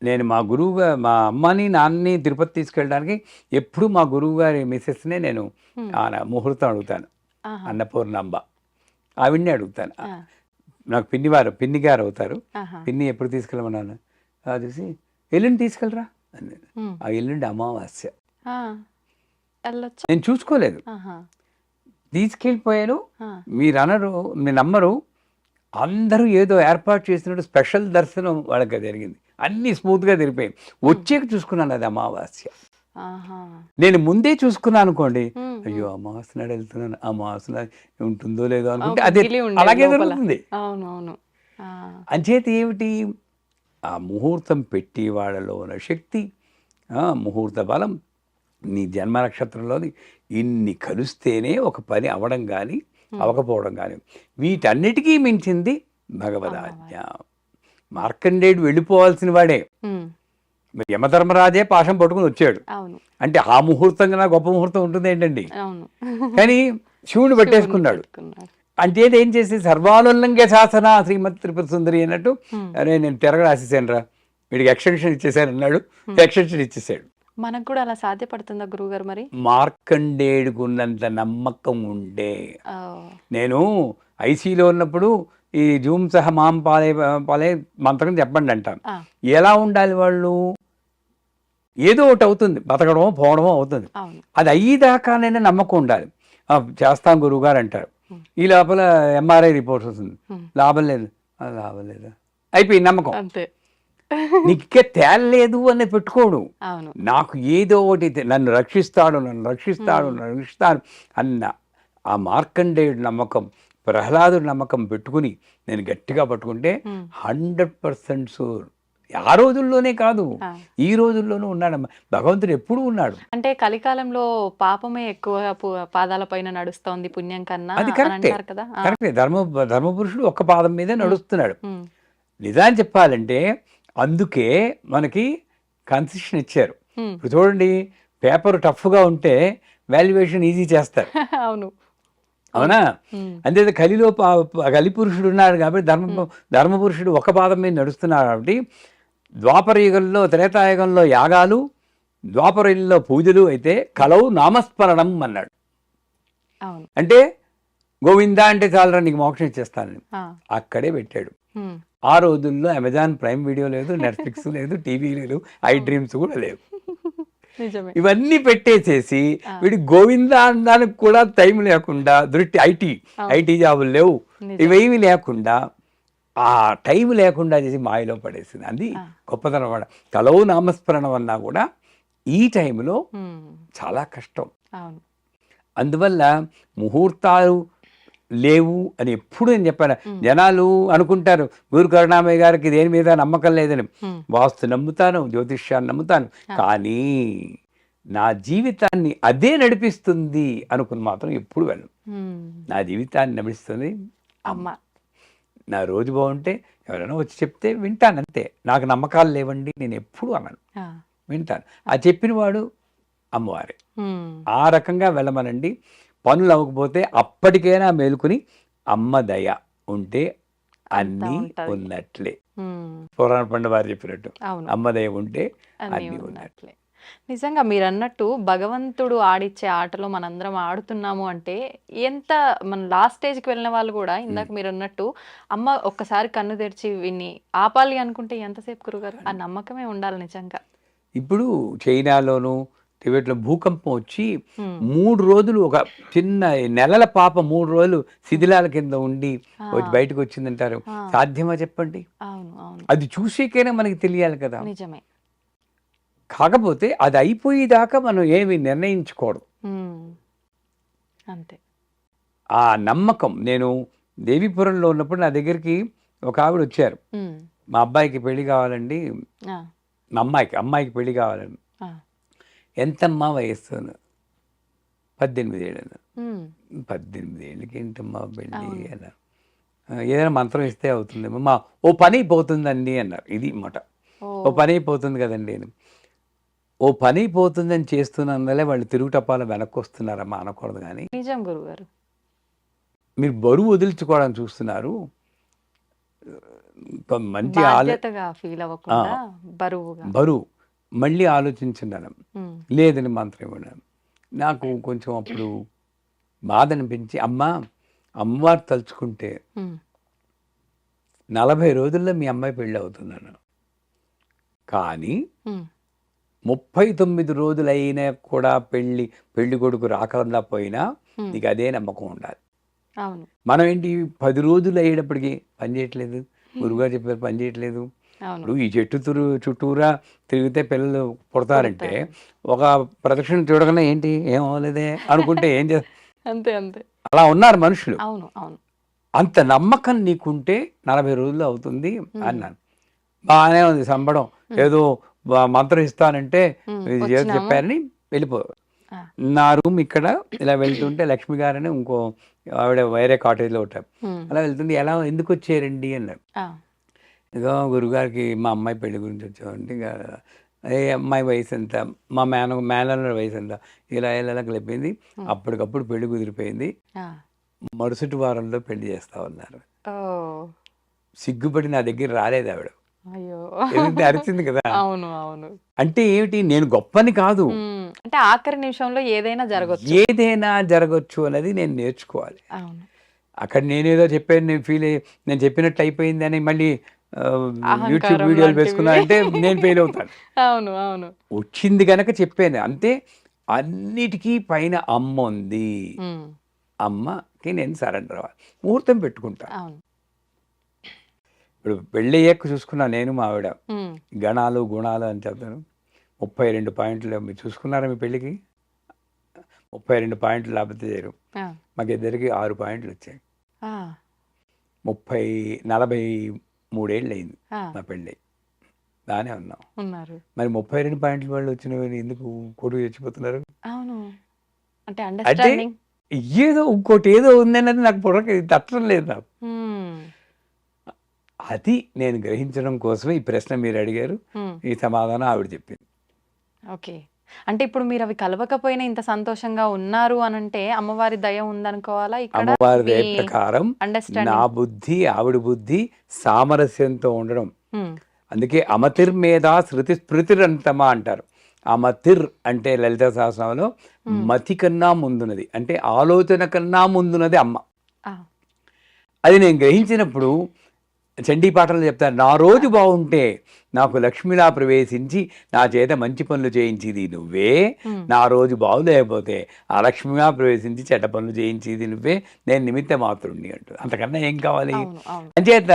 నేను మా మా అమ్మని నాన్నని తిరుపతి తీసుకెళ్ళడానికి ఎప్పుడు మా గురువు గారి మిసెస్నే నేను ముహూర్తం అడుగుతాను, అన్నపూర్ణాంబ ఆవిడ్ని అడుగుతాను. నాకు పిన్ని గారు అవుతారు, పిన్ని ఎప్పుడు తీసుకెళ్ళమన్నాను, చూసి ఎల్లుండి తీసుకెళ్ళరా అని. ఆ ఎల్లుండి అమావాస్య, నేను చూసుకోలేదు, తీసుకెళ్ళిపోయాను. మీరు అనరు, మీరు నమ్మరు, అందరూ ఏదో ఏర్పాటు చేసినట్టు స్పెషల్ దర్శనం వాళ్ళకి జరిగింది, అన్నీ స్మూత్గా తిరిగిపోయాయి. వచ్చాక చూసుకున్నాను అది అమావాస్య. నేను ముందే చూసుకున్నాను అనుకోండి, అయ్యో అమావాస్య నాడు వెళ్తున్నాను, అమావాస్య నాడు ఉంటుందో లేదో అనుకుంటే అదే అలాగే జరుగుతుంది. అంచేత ఏమిటి, ఆ ముహూర్తం పెట్టి వాళ్ళలో ఉన్న శక్తి, ముహూర్త బలం, నీ జన్మ నక్షత్రంలోని ఇన్ని కలుస్తేనే ఒక పని అవడం కానీ అవకపోవడం కానీ. వీటన్నిటికీ మించింది భగవదాజ్ఞ. మార్కండేయుడు వెళ్ళిపోవాల్సిన వాడే, యమధర్మరాజే పాశం పట్టుకుని వచ్చాడు అంటే ఆ ముహూర్తం కన్నా గొప్ప ముహూర్తం ఉంటుంది ఏంటండి. కానీ శివుని పట్టేసుకున్నాడు. అంటే ఏం చేసి సర్వానుల్లంఘ్య శాసన శ్రీమతి త్రిపుర సుందరి అన్నట్టు, అరే నేను తిరగరాసేసాను రా, వీడికి ఎక్స్టెన్షన్ ఇచ్చేసాను అన్నాడు, ఎక్స్టెన్షన్ ఇచ్చేసాడు. మనకు కూడా అలా సాధ్యపడుతుందా గురువుగారు? మరి మార్కండేయుడుకున్నంత నమ్మకం ఉండే, నేను ఐసీలో ఉన్నప్పుడు ఈ జూమ్ సహ మాం పాలే పాలే మంత్రం చెప్పండి అంటాను. ఎలా ఉండాలి వాళ్ళు, ఏదో ఒకటి అవుతుంది, బతకడమో పోవడమో అవుతుంది, అది అయ్యేదాకానైనా నమ్మకం ఉండాలి. చేస్తాం గురువు గారు అంటారు, ఈ లోపల ఎంఆర్ఐ రిపోర్ట్స్ వస్తుంది, లాభం లేదు, లాభం లేదా, అయిపోయింది నమ్మకం. నీకే తేలలేదు అని పెట్టుకోడు, నాకు ఏదో ఒకటి నన్ను రక్షిస్తాడు అన్న ఆ మార్కండేయుడు నమ్మకం, ప్రహ్లాదుడు నమ్మకం పెట్టుకుని నేను గట్టిగా పట్టుకుంటే 100% షూర్. ఆ రోజుల్లోనే కాదు, ఈ రోజుల్లోనూ ఉన్నాడు భగవంతుడు, ఎప్పుడు ఉన్నాడు. అంటే కలికాలంలో పాపమే ఎక్కువ పాదాల పైన నడుస్తోంది పుణ్యం కన్నా. అది కరెక్టే. ధర్మపురుషుడు ఒక్క పాదం మీదే నడుస్తున్నాడు. నిజాన్ని చెప్పాలంటే అందుకే మనకి కన్సెషన్ ఇచ్చారు. ఇప్పుడు చూడండి, పేపర్ టఫ్గా ఉంటే వాల్యుయేషన్ ఈజీ చేస్తారు. అవునా? అంతే కలిపురుషుడు ఉన్నాడు కాబట్టి ధర్మపురుషుడు ఒక పాదం మీద నడుస్తున్నాడు కాబట్టి ద్వాపర యుగంలో, త్రేతాయుగంలో యాగాలు, ద్వాపర యుగంలో పూజలు అయితే కలవు నామస్మరణం అన్నాడు. అంటే గోవింద అంటే చాలరా నీకు మోక్షం ఇచ్చేస్తానని అక్కడే పెట్టాడు. ఆ రోజుల్లో అమెజాన్ ప్రైమ్ వీడియో లేదు, నెట్ఫ్లిక్స్ లేదు, టీవీ లేదు, ఐ డ్రీమ్స్ కూడా లేవు. ఇవన్నీ పెట్టేసేసి వీడి గోవింద అనడానికి కూడా టైం లేకుండా, దృష్టి ఐటీ జాబులు లేవు, ఇవేమి లేకుండా, ఆ టైం లేకుండా చేసి మాయలో పడేసింది. అది గొప్పతనం. కూడా కలవు నామస్మరణం అన్నా కూడా ఈ టైంలో చాలా కష్టం. అందువల్ల ముహూర్తాలు లేవు అని ఎప్పుడు నేను చెప్పాను. జనాలు అనుకుంటారు గురు కరుణామయ్య గారికి దేని మీద నమ్మకం లేదని. వాస్తు నమ్ముతాను, జ్యోతిష్యాన్ని నమ్ముతాను, కానీ నా జీవితాన్ని అదే నడిపిస్తుంది అనుకుని మాత్రం ఎప్పుడు వెళ్ళను. నా జీవితాన్ని నడిపిస్తుంది అమ్మ. నా రోజు బాగుంటే ఎవరైనా వచ్చి చెప్తే వింటాను, అంతే. నాకు నమ్మకాలు లేవండి నేను ఎప్పుడు అన్నాను, వింటాను. ఆ చెప్పిన వాడు అమ్మవారే. ఆ రకంగా వెళ్ళమనండి. పనులు అవ్వకపోతే అప్పటికైనా మేలుకుని అమ్మ దయ ఉంటే అన్నీ ఉన్నట్లే. పురాణ పండు వారు చెప్పినట్టు అమ్మ దయ ఉంటే అన్నీ ఉన్నట్లే. నిజంగా మీరు అన్నట్టు భగవంతుడు ఆడిచ్చే ఆటలో మనందరం ఆడుతున్నాము అంటే ఎంత మన లాస్ట్ స్టేజ్కి వెళ్ళిన వాళ్ళు కూడా ఇందాక మీరు అన్నట్టు అమ్మ ఒక్కసారి కన్ను తెరిచి విని ఆపాలి అనుకుంటే ఎంతసేపు గురుగారు? ఆ నమ్మకమే ఉండాలి నిజంగా. ఇప్పుడు చైనాలోను టిబెట్లో భూకంపం వచ్చి 3 రోజులు ఒక చిన్న నెలల పాప 3 రోజులు శిథిలాల కింద ఉండి బయటకు వచ్చిందంటారు. సాధ్యమా చెప్పండి? అది చూసేకైనా మనకి తెలియాలి కదా. నిజమే. కాకపోతే అది అయిపోయేదాకా మనం ఏమి నిర్ణయించకూడదు. అంతే. ఆ నమ్మకం. నేను దేవీపురంలో ఉన్నప్పుడు నా దగ్గరికి ఒక ఆవిడ వచ్చారు. మా అబ్బాయికి పెళ్లి కావాలండి, మా అమ్మాయికి పెళ్లి కావాలండి. ఎంతమ్మా వయస్సు? 18 ఏళ్ళు. 18 ఏళ్ళకి ఏంటమ్మా పెళ్ళి అన్నారు. ఏదైనా మంత్రం ఇస్తే అవుతుందేమో, ఓ పని అయిపోతుందండి అన్నారు. ఇది మాట, ఓ పని అయిపోతుంది కదండి. ఓ పని అయిపోతుందని చేస్తున్నందువల్లే వాళ్ళు తిరుగుటప్పాల వెనక్కి వస్తున్నారమ్మా అనకూడదు. కానీ నిజం గురుగారు, మీరు బరువు వదిలించుకోవడానికి చూస్తున్నారు. మంచి బరువు మళ్ళీ ఆలోచించున్నాను. లేదని మంత్రం ఇవ్వడం నాకు కొంచెం అప్పుడు బాధ అనిపించి, అమ్మవారు తలుచుకుంటే 40 రోజుల్లో మీ అమ్మాయి పెళ్ళి అవుతున్నాను. కానీ 39 రోజులైనా కూడా పెళ్లి కొడుకు రాకుండా పోయినా నీకు అదే నమ్మకం ఉండాలి. మనం ఏంటి 10 రోజులు అయ్యేటప్పటికి పని చేయట్లేదు, గురుగారు చెప్పారు పని చేయట్లేదు. ఇప్పుడు ఈ చెట్టు చుట్టూరా తిరిగితే పిల్లలు పుడతారంటే ఒక ప్రదక్షిణ చూడగానే ఏంటి ఏం అవ్వలేదే అనుకుంటే ఏం అంతే అంతే. అలా ఉన్నారు మనుషులు. అవును. అంత నమ్మకం నీకుంటే 40 రోజులు అవుతుంది అన్నాను. బాగానే ఉంది సంబడం, ఏదో మంత్రం ఇస్తానంటే చెప్పారని వెళ్ళిపో. నా రూమ్ ఇక్కడ ఇలా వెళ్తుంటే లక్ష్మి గారని ఇంకో ఆవిడ వేరే కాటేజ్లో ఉంటారు. అలా వెళ్తుంది. ఎందుకు వచ్చారండి అన్నారు. ఇక గురుగారికి మా అమ్మాయి పెళ్లి గురించి వచ్చామంటే, ఇక ఏ అమ్మాయి వయసు ఎంత, మా మేనల్ల వయసు ఎంత, ఇలా కలిపింది. అప్పటికప్పుడు పెళ్లి కుదిరిపోయింది. మరుసటి వారంలో పెళ్లి చేస్తా ఉన్నారు. సిగ్గుపడి నా దగ్గర రాలేదు ఆవిడ. అరిచింది కదా. అంటే ఏమిటి, నేను గొప్పని కాదు, అంటే ఆఖరి నిమిషంలో ఏదైనా జరగచ్చు అనేది నేను నేర్చుకోవాలి. అక్కడ నేనేదో చెప్పాను, నేను చెప్పినట్టు అయిపోయింది అని మళ్ళీ యూట్యూబ్ వీడియోలు వేసుకున్నా అంటే నేను ఫెయిల్ అవుతాను. అవును. వచ్చింది కనుక చెప్పాను అంతే. అన్నిటికీ పైన అమ్మ ఉంది. అమ్మకి నేను సరెండర్ అవ్వాలి, ముహూర్తం పెట్టుకుంటా. ఇప్పుడు పెళ్ళయ్యాక చూసుకున్నా నేను మా ఆవిడ గణాలు గుణాలు అని చెప్తాను. 32 పాయింట్లు మీరు చూసుకున్నారా మీ పెళ్ళికి? 32 పాయింట్లు లేకపోతే చేయరు. మాకు ఇద్దరికి 6 పాయింట్లు వచ్చాయి. 43 ఏళ్ళు అయింది మా పెళ్ళి. బాగానే ఉన్నాం. మరి 32 పాయింట్ల వాళ్ళు వచ్చినవి ఎందుకు కొడుకు చచ్చిపోతున్నారు? అంటే ఏదో ఇంకోటి ఏదో ఉందన్నది నాకు పొరక తట్టడం లేదు నాకు. అది నేను గ్రహించడం కోసమే ఈ ప్రశ్న మీరు అడిగారు. ఈ సమాధానం ఆవిడ చెప్పింది. ఓకే. అంటే ఇప్పుడు మీరు అవి కలవకపోయినా ఇంత సంతోషంగా ఉన్నారు అని అంటే అమ్మవారి దయ ఉందనుకోవాలా? అమ్మవారి దయ ప్రకారం నా బుద్ధి ఆవిడ బుద్ధి సామరస్యంతో ఉండడం. అందుకే అమతిర్మేధ శృతి స్మృతిరంతమా అంటారు. అమతిర్ అంటే లలిత సహస్రనామంలో మతి కన్నా ముందున్నది, అంటే ఆలోచన కన్నా ముందున్నది అమ్మ. అది నేను గ్రహించినప్పుడు చండీ పాటలు చెప్తాను. నా రోజు బాగుంటే నాకు లక్ష్మిలా ప్రవేశించి నా చేత మంచి పనులు చేయించేది నువ్వే, నా రోజు బాగులేకపోతే ఆ లక్ష్మిగా ప్రవేశించి చెడ్డ పనులు చేయించేది నువ్వే, నేను నిమిత్త మాత్రుణ్ణి అంటూ. అంతకన్నా ఏం కావాలి? అంచేత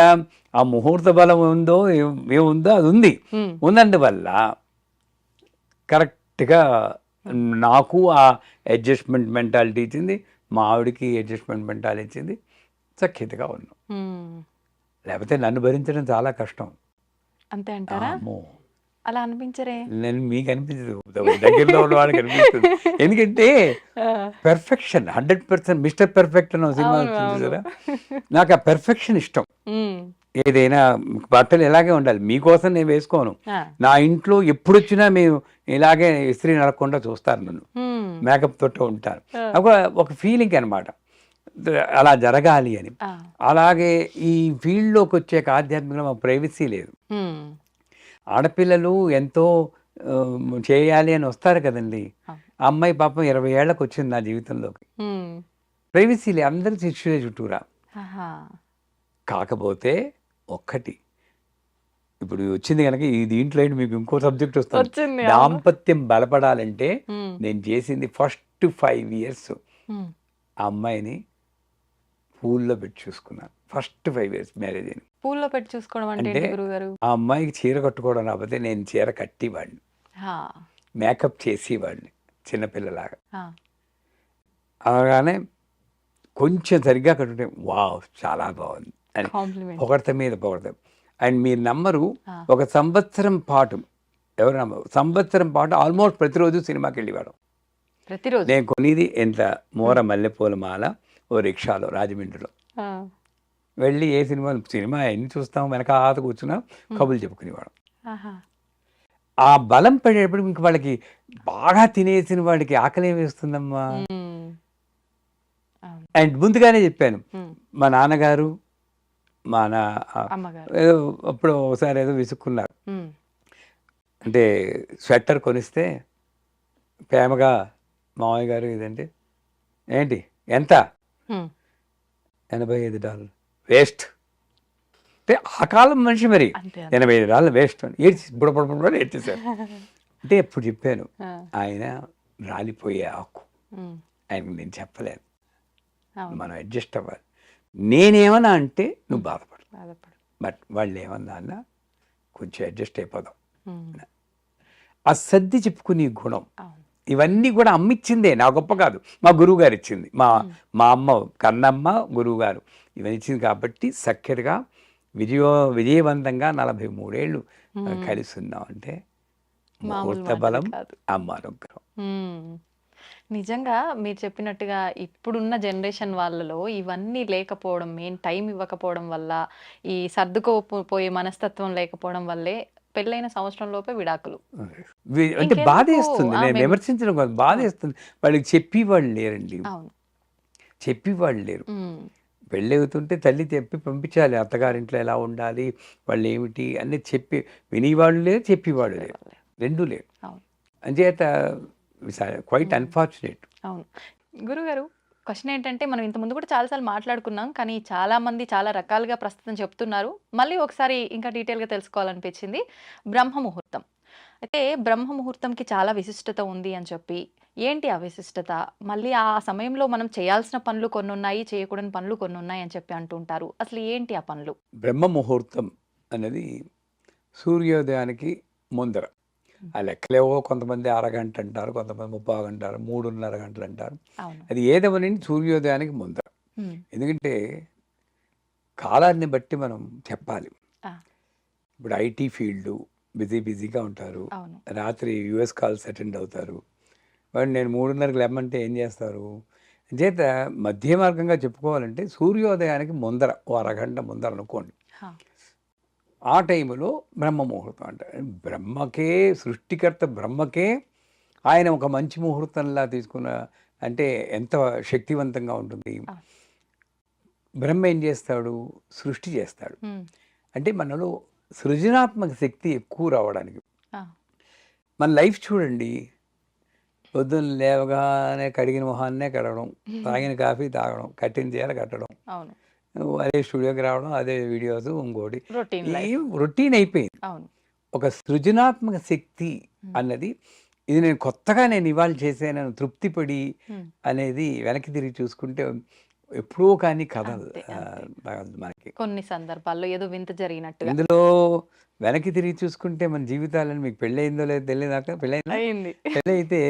ఆ ముహూర్త బలం ఉందో ఏముందో అది ఉంది. ఉన్నందువల్ల కరెక్ట్గా నాకు ఆ అడ్జస్ట్మెంట్ మెంటాలిటీ ఇచ్చింది, మా ఆవిడకి అడ్జస్ట్మెంట్ మెంటాలిటీ ఇచ్చింది. సఖ్యతగా ఉన్నాం. లేకపోతే నన్ను భరించడం చాలా కష్టం. అంతే అంటారా? అలా అనిపించరే? నేను మీకు అనిపించదు, దగ్గరలో ఉన్న వాళ్ళకి అనిపిస్తుంది. ఎందుకంటే పెర్ఫెక్షన్ 100%. మిస్టర్ పర్ఫెక్ట్ అన్న సినిమా వచ్చింది కదా, నాకు ఆ పెర్ఫెక్షన్ ఇష్టం. ఏదైనా బట్టలు ఇలాగే ఉండాలి, మీకోసం నేను వేసుకోను. ఆ, నా ఇంట్లో ఎప్పుడు వచ్చినా మేము ఇలాగే ఇస్త్రీ నడకుండా చూస్తారు, నన్ను హ్మ్, మేకప్ తోటి ఉంటాను. ఆ, ఒక ఒక ఫీలింగ్ అనమాట, అలా జరగాలి అని. ఆ, అలాగే ఈ ఫీల్డ్లోకి వచ్చాక ఆధ్యాత్మికంగా మాకు ప్రైవసీ లేదు. హ్మ్, ఆడపిల్లలు ఎంతో చేయాలి అని వస్తారు కదండి. ఆ, ఆ అమ్మాయి పాపం 20 ఏళ్ళకి వచ్చింది నా జీవితంలోకి. హ్మ్, ప్రైవసీ లే, అందరి శిష్యులే చుట్టూరా. ఆహా, కాకపోతే ఒక్కటి ఇప్పుడు వచ్చింది కనుక ఈ దీంట్లో ఏంటి మీకు ఇంకో సబ్జెక్ట్ వస్తుంది. వచ్చింది, అవును, దాంపత్యం బలపడాలంటే హ్మ్, నేను చేసింది ఫస్ట్ 5 years హ్మ్, ఆ అమ్మాయిని పూల్లో పెట్టి చూసుకున్నాను. ఫస్ట్ 5 years మ్యారేజ్ అయింది. పూల్లో పెట్టి చూసుకోవడం అంటే అంటే ఏంటి గురుగారు? ఆ అమ్మాయికి చీర కట్టుకోవడం రాకపోతే నేను చీర కట్టివాడిని, ఆ, మేకప్ చేసేవాడిని చిన్నపిల్లలాగా. ఆ, అలాగానే కొంచెం సరిగ్గా కట్టుకుంటే వావ్ చాలా బాగుంది అని కాంప్లిమెంట్, పొగడత మీద పొగడతాం. అండ్ మీరు నమ్మరు, ఆ, ఒక సంవత్సరం పాటు, ఎవరు నమ్మరు, సంవత్సరం పాటు ఆల్మోస్ట్ ప్రతిరోజు సినిమాకి వెళ్ళేవాడు. ప్రతిరోజు, నేను కొనేది ఎంత, మోర మల్లెపూల మాల ఓ రిక్షాలో రాజమండ్రిలో ఆ, వెళ్ళి ఏ సినిమా ఎన్ని చూస్తాం వెనక ఆత కూర్చున్నా కబుర్లు చెప్పుకునేవాడు. ఆహా, ఆ బలం పడేటప్పుడు ఇంక వాళ్ళకి బాగా తినేసిన వాడికి ఆకలి వేస్తుందమ్మా. హ్మ్, అవును, అండ్ ముందుగానే చెప్పాను, హ్మ్, మా నాన్నగారు మా నా అమ్మగారు, ఏదో అప్పుడు ఒకసారి ఏదో విసుక్కున్నారు. హ్మ్, అంటే స్వెటర్ కొనిస్తే ప్రేమగా మామయ్య గారు ఇదంటే ఏంటి ఎంత, హ్మ్, $85 వేస్ట్. అంటే ఆ కాలం మనిషి మరి అంతే అంతే, $85 వేస్ట్ అని ఏడ్చి బుడబుడ ఏడ్చేశారు. అంటే ఎప్పుడు చెప్పాను, ఆ, ఆయన రాలిపోయే ఆకు, హ్మ్, ఆయనకు నేను చెప్పలేను, అవును, మనం అడ్జస్ట్ అవ్వాలి. నేనేమన్నా అంటే నువ్వు బాధపడు, బాధపడు, బట్ వాళ్ళు ఏమన్నా అన్నా కొంచెం అడ్జస్ట్ అయిపోదాం. హ్మ్, ఆ సర్ది చెప్పుకునే గుణం, అవును, ఇవన్నీ కూడా అమ్మిచ్చిందే, నా గొప్ప కాదు, మా గురువు గారు ఇచ్చింది. హ్మ్, మా అమ్మ కన్నమ్మ గురువు గారు ఇవన్నీ ఇచ్చింది కాబట్టి చక్కటిగా విజయవంతంగా 43 ఏళ్ళు హ్మ్, కలిసి ఉన్నాం అంటే మామూలు ముహూర్త మాటలు బలం, కాదు. అమ్మ అనుగ్రహం. హ్మ్. నిజంగా మీరు చెప్పినట్టుగా ఇప్పుడున్న జనరేషన్ వాళ్ళలో ఇవన్నీ లేకపోవడం, మెయిన్ టైం ఇవ్వకపోవడం వల్ల, ఈ పోయే మనస్తత్వం లేకపోవడం వల్లే పెళ్ళైన సంవత్సరం లోపే విడాకులు. అంటే ఇంకెందుకు బాధేస్తుంది, ఆ! నేను మేము విమర్శించడం కాదు, అవును, బాధేస్తుంది. వాళ్ళకి చెప్పేవాళ్ళు లేరండి, అవును. చెప్పేవాళ్ళు లేరు. హ్మ్. పెళ్ళవుతుంటే తల్లి చెప్పి పంపించాలి, అత్తగారింట్లో ఎలా ఉండాలి, వాళ్ళు ఏమిటి అన్నీ చెప్పి వినేవాళ్ళు లేరు, చెప్పేవాళ్ళు లేరు, చెప్పేవాళ్ళే. రెండూ లేరు. అవును. అంచేత క్వైట్ హ్మ్. అన్ఫార్చునేట్. అవును. గురుగారు, క్వెషన్ ఏంటంటే మనం ఇంతకుముందు కూడా చాలా సార్లు మాట్లాడుకున్నాం. కానీ చాలా మంది చాలా రకాలుగా ప్రస్తుతం చెప్తున్నారు. మళ్ళీ ఒకసారి ఇంకా డీటెయిల్‌గా తెలుసుకోవాలనిపించింది. బ్రహ్మ ముహూర్తం. అయితే బ్రహ్మ ముహూర్తంకి చాలా విశిష్టత ఉంది అని చెప్పి, ఏంటి ఆ విశిష్టత? మళ్ళీ ఆ సమయంలో మనం చేయాల్సిన పనులు కొన్నున్నాయి, చేయకూడని పనులు కొన్నున్నాయి అని చెప్పి అంటుంటారు. అసలు ఏంటి ఆ పనులు? బ్రహ్మ ముహూర్తం అనేది సూర్యోదయానికి ముందర. హ్మ్. ఆ లెక్కలేవో కొంతమంది అరగంట అంటారు, కొంతమంది 35 అంటారు, 3:30 గంటలు అంటారు. అవును. అది ఏదేమోనండి సూర్యోదయానికి ముందర. హ్మ్. ఎందుకంటే కాలాన్ని బట్టి మనం చెప్పాలి. ఆ! ఇప్పుడు ఐటీ ఫీల్డు బిజీగా ఉంటారు. అవును. రాత్రి యూఎస్ కాల్స్ అటెండ్ అవుతారు. వాడు నేను 3:30కి లేమంటే ఏం చేస్తారు? అంచేత మధ్య మార్గంగా చెప్పుకోవాలంటే సూర్యోదయానికి ముందర ఓ అరగంట ముందర అనుకోండి. హా! ఆ టైంలో బ్రహ్మ ముహూర్తం అంటారు. బ్రహ్మకే, సృష్టికర్త బ్రహ్మకే ఆయన ఒక మంచి ముహూర్తంలా తీసుకున్న అంటే ఎంత శక్తివంతంగా ఉంటుంది. ఆ! బ్రహ్మ ఏం చేస్తాడు? సృష్టి చేస్తాడు. హ్మ్. అంటే మనలో సృజనాత్మక శక్తి ఎక్కువ రావడానికి. ఆ! మన లైఫ్ చూడండి, పొద్దున్న లేవగానే కడిగిన మొహాన్నే కడగడం, తాగిన కాఫీ తాగడం, కట్టిన చీర కట్టడం, అవును. అదే స్టూడియోకి రావడం, అదే వీడియోస్ ఇంకోటి, రొటీన్ లైఫ్. ఏం రొటీన్ అయిపోయింది. అవును. ఒక సృజనాత్మక శక్తి హ్మ్. అన్నది, ఇది నేను కొత్తగా నేను ఇవాళ చేశానని తృప్తిపడి హ్మ్. అనేది వెనక్కి తిరిగి చూసుకుంటే ఎప్పుడో కానీ కథలు అంతే. అంతే. తగలదు మనకి. కొన్ని సందర్భాల్లో ఏదో వింత జరిగినట్టుగా. ఇందులో వెనక్కి తిరిగి చూసుకుంటే మన జీవితాలను, మీకు పెళ్ళయిందో లేదో తెలియదాకా, పెళ్ళైందా? అయింది. పెళ్ళైతే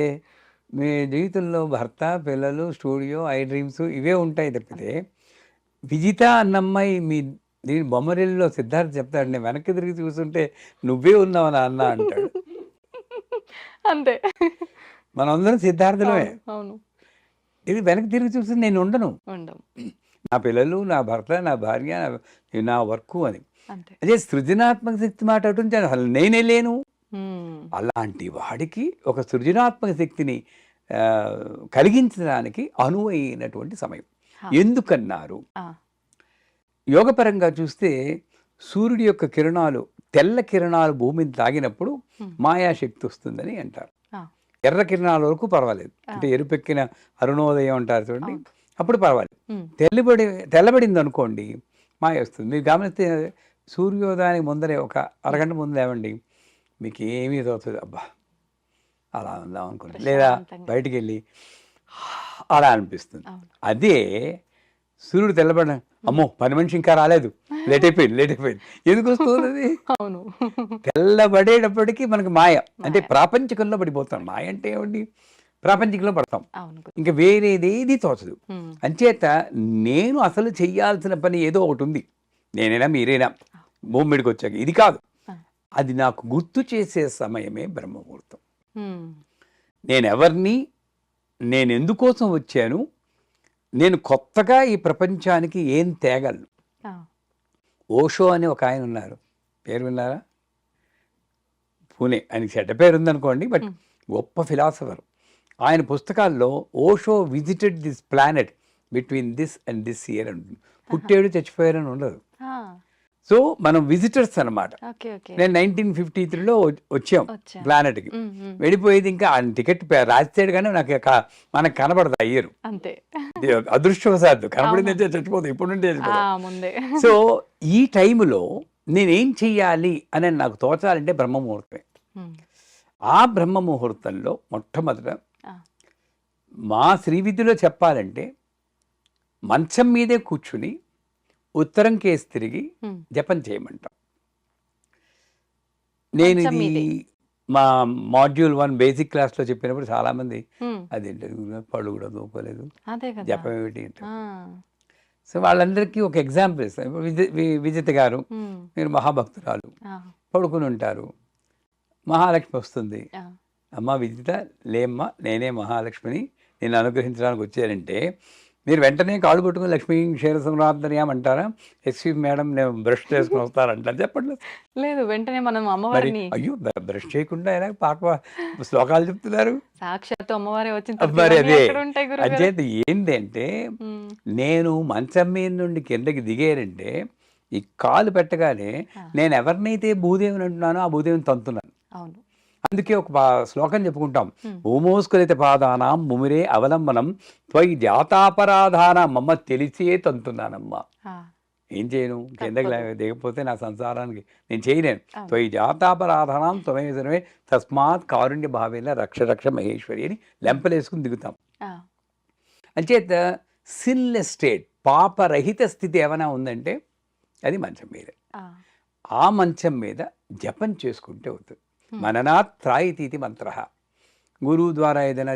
మీ జీవితంలో భర్త, పిల్లలు, స్టూడియో, ఐ డ్రీమ్స్ ఇవే ఉంటాయి తప్పితే, విజిత అన్న అమ్మాయి మీ దీని బొమ్మరిల్లులో సిద్ధార్థ్ చెప్తాడు, నేను వెనక్కి తిరిగి చూస్తుంటే నువ్వే ఉన్నావు నాన్న అంటాడు. అంతే. మనందరం సిద్ధార్థులమే. అవును. అవును. ఇది వెనక్కి తిరిగి చూస్తే నేను ఉండను. ఉండం. నా పిల్లలు, నా భర్త, నా భార్య, నా వర్క్ అని. అంతే. అదే సృజనాత్మక శక్తి మాట అటువంటి అసలు నేనే లేను. హ్మ్. అలాంటి వాడికి ఒక సృజనాత్మక శక్తిని కలిగించడానికి అనువైనటువంటి సమయం. ఎందుకన్నారు? యోగపరంగా చూస్తే సూర్యుడి యొక్క కిరణాలు, తెల్ల కిరణాలు భూమిని తాగినప్పుడు మాయాశక్తి వస్తుందని అంటారు. ఎర్ర కిరణాల వరకు పర్వాలేదు, అంటే ఎరుపెక్కిన అరుణోదయం అంటారు చూడండి, అప్పుడు పర్వాలేదు. తెల్లబడింది అనుకోండి మాయ వస్తుంది. మీరు గమనిస్తే సూర్యోదయానికి ముందరే ఒక అరగంట ముందు లేవండి, మీకు ఏమీ తోచదు, అబ్బా అలా ఉందాం అనుకోండి, లేదా బయటికి వెళ్ళి అలా అనిపిస్తుంది. అదే సూర్యుడు తెల్లబడిన, అమ్మో పని మనిషి ఇంకా రాలేదు, లేట్ అయిపోయింది. ఎందుకు వస్తుంది? అవును, తెల్లబడేటప్పటికి మనకు మాయ, అంటే ప్రాపంచికంలో పడిపోతాం. మాయ అంటే ఏమండి? ప్రాపంచికంలో పడతాం, ఇంకా వేరేదేది తోచదు. అంచేత నేను అసలు చెయ్యాల్సిన పని ఏదో ఒకటి ఉంది, నేనైనా మీరైనా భూమి మీదకి వచ్చాక, ఇది కాదు, అది నాకు గుర్తు చేసే సమయమే బ్రహ్మముహూర్తం. నేనెవరిని, నేను ఎందుకోసం వచ్చాను, నేను కొత్తగా ఈ ప్రపంచానికి ఏం తేగలను. ఓషో అని ఒక ఆయన ఉన్నారు, పేరు విన్నారా? పూణే, ఆయనకి చెడ్డ పేరు ఉందనుకోండి, బట్ గొప్ప ఫిలాసఫర్. ఆయన పుస్తకాల్లో Osho visited this planet between this and this year అంటుంది. పుట్టాడు చచ్చిపోయారని ఉండదు. సో మనం విజిటర్స్ అనమాట. నేను 1953లో వచ్చాం ప్లానెట్కి, వెళ్ళిపోయేది ఇంకా ఆయన టికెట్ రాస్తాడు కానీ మనకు కనబడదు అయ్యారు, అంతే అదృష్టవశాత్తు కనబడింది చచ్చిపోతుంది ఇప్పుడు నుండి. సో ఈ టైంలో నేనేం చెయ్యాలి అని నాకు తోచాలంటే బ్రహ్మముహూర్తమే. ఆ బ్రహ్మముహూర్తంలో మొట్టమొదట మా శ్రీవిద్యలో చెప్పాలంటే మంచం మీదే కూర్చుని ఉత్తరం కేసు తిరిగి జపం చేయమంటాం. నేను ఇది మా మాడ్యూల్ 1 బేసిక్ క్లాస్లో చెప్పినప్పుడు చాలామంది అదేంటి పళ్ళు కూడా దూపలేదు, జపం ఏమిటి అంటే. సో వాళ్ళందరికీ ఒక ఎగ్జాంపుల్ ఇస్తాను. విజిత గారు, మీరు మహాభక్తురాలు, పడుకుని ఉంటారు, మహాలక్ష్మి వస్తుంది, అమ్మ విజిత లేమ్మ, నేనే మహాలక్ష్మిని, నేను అనుగ్రహించడానికి వచ్చారంటే మీరు వెంటనే కాళ్ళు పట్టుకుని లక్ష్మీ క్షీర సంరాధనయాం అంటారా? ఎక్స్క్యూజ్ మేడం, నేను బ్రష్ చేసుకుని వస్తారంటారు? చెప్పండి. లేదు, వెంటనే మనం అమ్మవారిని, అయ్యో బ్రష్ చేయకుండా ఎలా పాట శ్లోకాలు చెప్తున్నారు, సాక్షాత్తు అమ్మవారే వచ్చింది. మరి అదే అంచేది ఏంటి అంటే, నేను మంచం మీద నుండి కిందకి దిగేరంటే ఈ కాలు పెట్టగానే నేను ఎవరినైతే భూదేవిని అంటున్నానో ఆ భూదేవిని తంతున్నాను. అవును, అందుకే ఒక శ్లోకం చెప్పుకుంటాం, భూమోస్కలిత పాదానాం ముమిరే అవలంబనం త్వయి జాతాపరాధాన మమ్మ తెలిసే తంతున్నానమ్మా. ఏం చేయను, కిందకి దిగపోతే నా సంసారానికి నేను చేయలేను. త్వయి జాతాపరాధానం త్వమేసరమే తస్మాత్ కారుణ్య భావేన రక్ష రక్ష మహేశ్వరి అని లెంపలేసుకుని దిగుతాం. అంచేత సిన్లెస్ స్టేట్, పాపరహిత స్థితి ఏమైనా ఉందంటే అది మంచం మీద. ఆ మంచం మీద జపం చేసుకుంటే అవుతుంది. మననాత్ త్రాయితీతి మంత్ర, గురువు ద్వారా ఏదైనా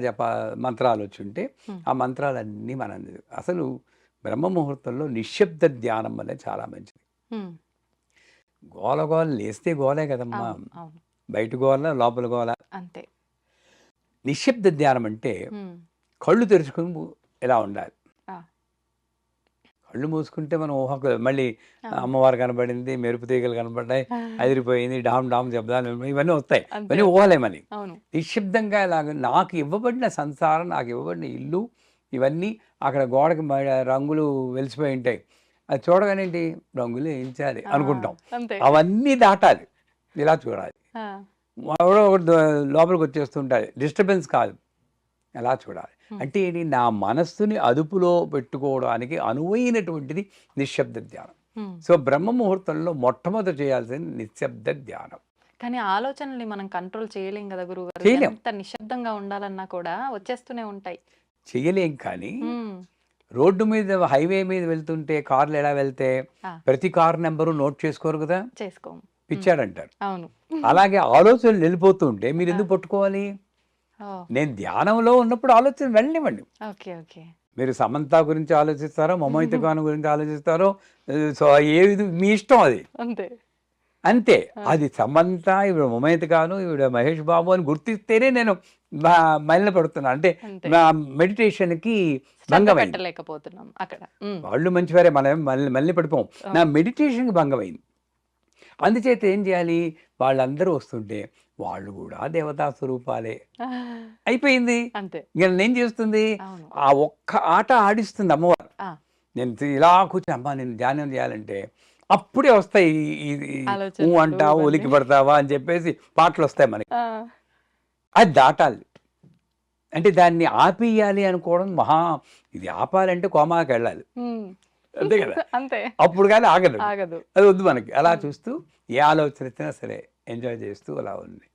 మంత్రాలు వచ్చి ఉంటే ఆ మంత్రాలన్నీ మనం అసలు బ్రహ్మముహూర్తంలో నిశ్శబ్ద ధ్యానం అనేది చాలా మంచిది. గోల లేస్తే గోలే కదమ్మా, బయట గోల లోపల గోల అంతే. నిశ్శబ్ద ధ్యానం అంటే కళ్ళు తెరుచుకుని ఎలా ఉండాలి. కళ్ళు మూసుకుంటే మనం ఊహకు మళ్ళీ అమ్మవారు కనబడింది, మెరుపు తీగలు కనబడ్డాయి, అదిరిపోయింది, డామ్ డామ్ శబ్దాలు, ఇవన్నీ వస్తాయి, ఇవన్నీ ఊహలే. మళ్ళీ నిశ్శబ్దంగా ఇలాగ నాకు ఇవ్వబడిన సంసారం, నాకు ఇవ్వబడిన ఇల్లు, ఇవన్నీ అక్కడ గోడకి రంగులు వెలిసిపోయి ఉంటాయి, అది చూడగానే ఏంటి రంగులు వేయించాలి అనుకుంటాం, అవన్నీ దాటాలి, ఇలా చూడాలి. ఎవడో ఒకటి లోపలికి వచ్చేస్తుంటాయి, డిస్టర్బెన్స్ కాదు, ఎలా చూడాలి అంటే ఏంటి, నా మనస్సుని అదుపులో పెట్టుకోవడానికి అనువైనటువంటిది నిశ్శబ్ద ధ్యానం. సో బ్రహ్మ ముహూర్తంలో మొట్టమొదటి చేయాల్సింది నిశ్శబ్ద ధ్యానం. కానీ ఆలోచనల్ని మనం కంట్రోల్ చేయలేం కదా గురువు గారు, ఎంత నిశ్శబ్దంగా ఉండాలన్నా కూడా వచ్చేస్తూనే ఉంటాయి. చేయలేం, కానీ రోడ్డు మీద హైవే మీద వెళ్తుంటే కార్లు ఎలా వెళ్తే ప్రతి కార్ నెంబరు నోట్ చేసుకోరు కదా, చేసుకోము, పిచ్చాడంటారు. అవును, అలాగే ఆలోచనలు వెళ్ళిపోతుంటే మీరు ఎందుకు పట్టుకోవాలి? నేను ధ్యానంలో ఉన్నప్పుడు ఆలోచన వెళ్ళనివ్వండి. మీరు సమంత గురించి ఆలోచిస్తారో, మమయిత ఖాన్ గురించి ఆలోచిస్తారో, సో ఏది మీ ఇష్టం, అది అంతే. అది సమంత, ఇవిడ మమయిత ఖాను, ఇవిడ మహేష్ బాబు అని గుర్తిస్తేనే నేను మలిన పడుతున్నా అంటే అంతే. నా మెడిటేషన్కి శ్రద్ధ భంగమైంది. పెట్టలేకపోతున్నాం అక్కడ. వాళ్ళు మంచివారే, మనం మళ్ళీ పడిపోం. నా మెడిటేషన్కి భంగమైంది. అందుచేత ఏం చేయాలి, వాళ్ళందరూ వస్తుంటే వాళ్ళు కూడా దేవతా స్వరూపాలే అయిపోయింది. అంతే. ఇక నేను చేస్తుంది అవును. ఆ ఒక్క ఆట ఆడిస్తుంది అమ్మవారు. ఆ, నేను ఇలా కూర్చొని అమ్మా నేను ధ్యానం చేయాలంటే అప్పుడే వస్తాయి ఆలోచనలు ఊ అంటావు ఇవన్నీ. ఒలికి పడతావా అని చెప్పేసి పాటలు వస్తాయి మనకి. ఆ, అది దాటాలి. అంటే దాన్ని ఆపేయాలి అనుకోవడం ఇది ఆపాలంటే కోమాకి వెళ్ళాలి, ఉమ్, అంతే కదా. అంతే. అప్పుడు కానీ ఆగదు, ఆగదు. అది వద్దు మనకి. అలా చూస్తూ ఏ ఆలోచన వచ్చినా సరే ఎంజాయ్ చేస్తూ అలా ఉంది.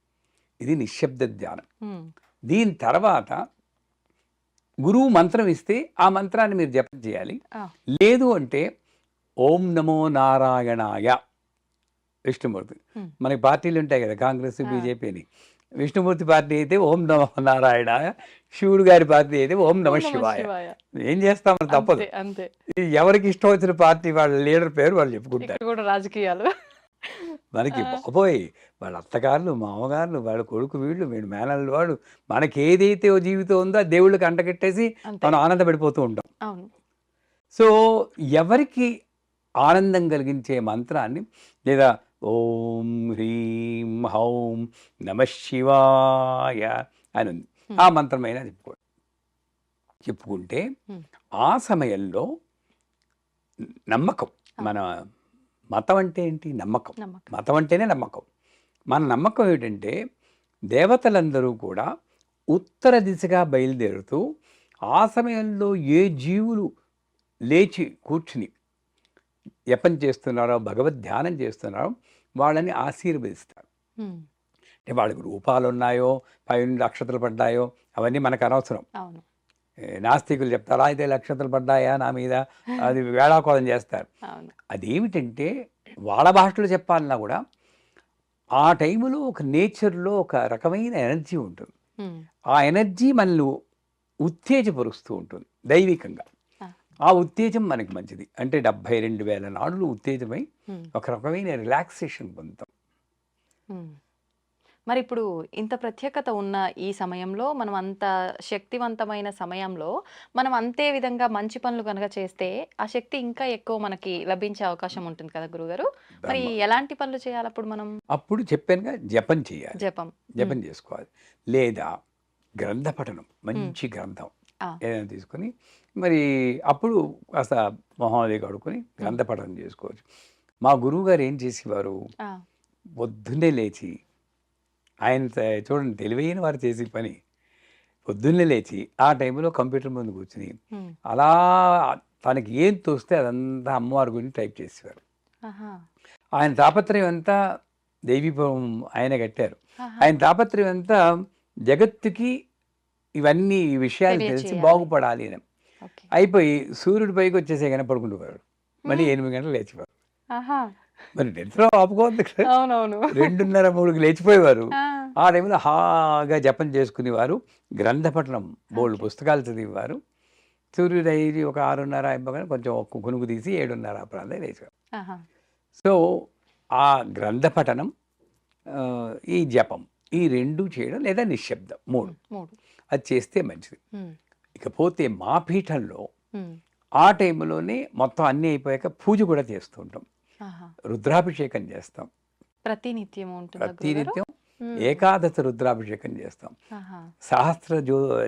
ఇది నిశ్శబ్ద ధ్యానం. ఉమ్, దీని తర్వాత గురువు మంత్రం ఇస్తే ఆ మంత్రాన్ని మీరు జపం చేయాలి. ఆ, లేదు అంటే ఓం నమో నారాయణాయ, విష్ణుమూర్తి. Hmm. మనకి పార్టీలు ఉంటాయి కదా, కాంగ్రెస్, Ah. బీజేపీ అని. విష్ణుమూర్తి పార్టీ అయితే ఓం నమో నారాయణాయ, శివుడు గారి పార్టీ అయితే ఓం నమ ఓం నమః శివాయ. శివాయ. ఏం చేస్తామని తప్పదు. అంతే, అంతే. ఇది ఎవరికి ఇష్టం వచ్చిన పార్టీ వాళ్ళ లీడర్ పేరు వాళ్ళు చెప్పుకుంటారు. ఇక్కడ కూడా రాజకీయాలు. మనకి బాబోయ్ వాళ్ళ అత్తగారులు, మామగారులు, వాళ్ళ కొడుకు, వీళ్ళు మేనల్లు, వాడు మనకి ఏదైతే ఓ జీవితం ఉందో ఆ దేవుళ్ళకి అంటగట్టేసి అంతే. మనం ఆనందపడిపోతూ ఉంటాం. అవును. సో ఎవరికి ఆనందం కలిగించే మంత్రాన్ని, లేదా ఓం హ్రీం హౌం నమ శివాయ అని ఉంది, ఆ మంత్రమైనా చెప్పుకుంటే Hmm. ఆ సమయంలో నమ్మకం. మన మతం అంటే ఏంటి? నమ్మకం. నమ్మకం. మతం అంటేనే నమ్మకం. మన నమ్మకం ఏమిటంటే దేవతలందరూ కూడా ఉత్తర దిశగా బయలుదేరుతూ ఆ సమయంలో ఏ జీవులు లేచి కూర్చుని జపం చేస్తున్నారో, భగవద్ ధ్యానం చేస్తున్నారో వాళ్ళని ఆశీర్వదిస్తారు. ఉమ్, అంటే వాళ్ళకి రూపాలు ఉన్నాయో, పైన అక్షతలు పడ్డాయో అవన్నీ మనకు అనవసరం. అవును. నాస్తికులు చెప్తారా అయితే నక్షత్రాలు పడ్డాయా నా మీద, అది వేళాకోళం చేస్తారు. అవును. అదేమిటంటే వాళ్ళ భాషలో చెప్పాలన్నా కూడా ఆ టైంలో ఒక నేచర్లో ఒక రకమైన ఎనర్జీ ఉంటుంది. ఉమ్, ఆ ఎనర్జీ మనల్ని ఉత్తేజపరుస్తూ ఉంటుంది దైవికంగా. ఆ. ఆ ఉత్తేజం మనకి మంచిది. అంటే 72,000 నాడులు ఉత్తేజమై ఉమ్, ఒక రకమైన రిలాక్సేషన్ పొందుతాం. ఉమ్. మరి ఇప్పుడు ఇంత ప్రత్యేకత ఉన్న ఈ సమయంలో, మనం అంత శక్తివంతమైన సమయంలో మనం అంతే విధంగా మంచి పనులు కనుక చేస్తే ఆ శక్తి ఇంకా ఎక్కువ మనకి లభించే అవకాశం ఉంటుంది కదా గురుగారు. మరి ఎలాంటి పనులు చేయాలి అప్పుడు మనం? అప్పుడు చెప్పానుగా జపం చేయాలి, జపం. జపం చేసుకోవాలి. లేదా గ్రంథ పఠనం, మంచి గ్రంథం ఆ. ఏదైనా తీసుకొని మరి అప్పుడు కాస్త మొహం అది కడుక్కొని గ్రంథ పఠనం చేసుకోవచ్చు. మా గురువు గారు ఏం చేసేవారు, ఆ, పొద్దున్నే లేచి, ఆయన చూడండి తెలివైన వారు చేసే పని, పొద్దున్నే లేచి ఆ టైంలో కంప్యూటర్ ముందు కూర్చుని ఉమ్, అలా తనకి ఏం తోస్తే అదంతా అమ్మవారి గురించి టైప్ చేసేవారు. ఆహా, ఆయన తాపత్రయం అంతా దైవీభవం ఆయన కట్టారు. ఆహా. ఆయన తాపత్రయం అంతా జగత్తుకి ఇవన్నీ ఈ విషయాలు తెలిసి తెలియచేయాలి. బాగుపడాలి అని. ఓకే. అయిపోయి సూర్యుడి పైకి వచ్చేసే కానీ పడుకుంటున్నారు, మళ్ళీ 8 గంటలు లేచిపోయారు. ఆహా, మరి నిద్ర ఆపుకోవద్దు కదా, అవునవును. 2:30, 3కి లేచిపోయేవారు. ఆ, ఆ టైంలో హాగా జపం చేసుకునేవారు, గ్రంథ పఠనం బోల్డ్ ఓకే. పుస్తకాలు చదివేవారు. సూర్యుడు అయ్యి ఒక 6:30 అయిపోగానే కొంచెం ఒక్క కునుకు తీసి 7:30 ప్రాంతం లేచేవారు. ఆహా, సో ఆ గ్రంథ పఠనం, ఈ జపం, ఈ 2 చేయడం, లేదా నిశ్శబ్దం 3, 3. అది చేస్తే మంచిది. ఉమ్, ఇకపోతే మా పీఠంలో ఉమ్, ఆ టైంలోనే మొత్తం అన్నీ అయిపోయాక పూజ కూడా చేస్తూ ఉంటాం, ఆహా. రుద్రాభిషేకం చేస్తాం. ప్రతినిత్యం ఉంటుందా గురుగారు? ప్రతినిత్యం ఉమ్, ఏకాదశ రుద్రాభిషేకం చేస్తాం. ఆహా, సహస్ర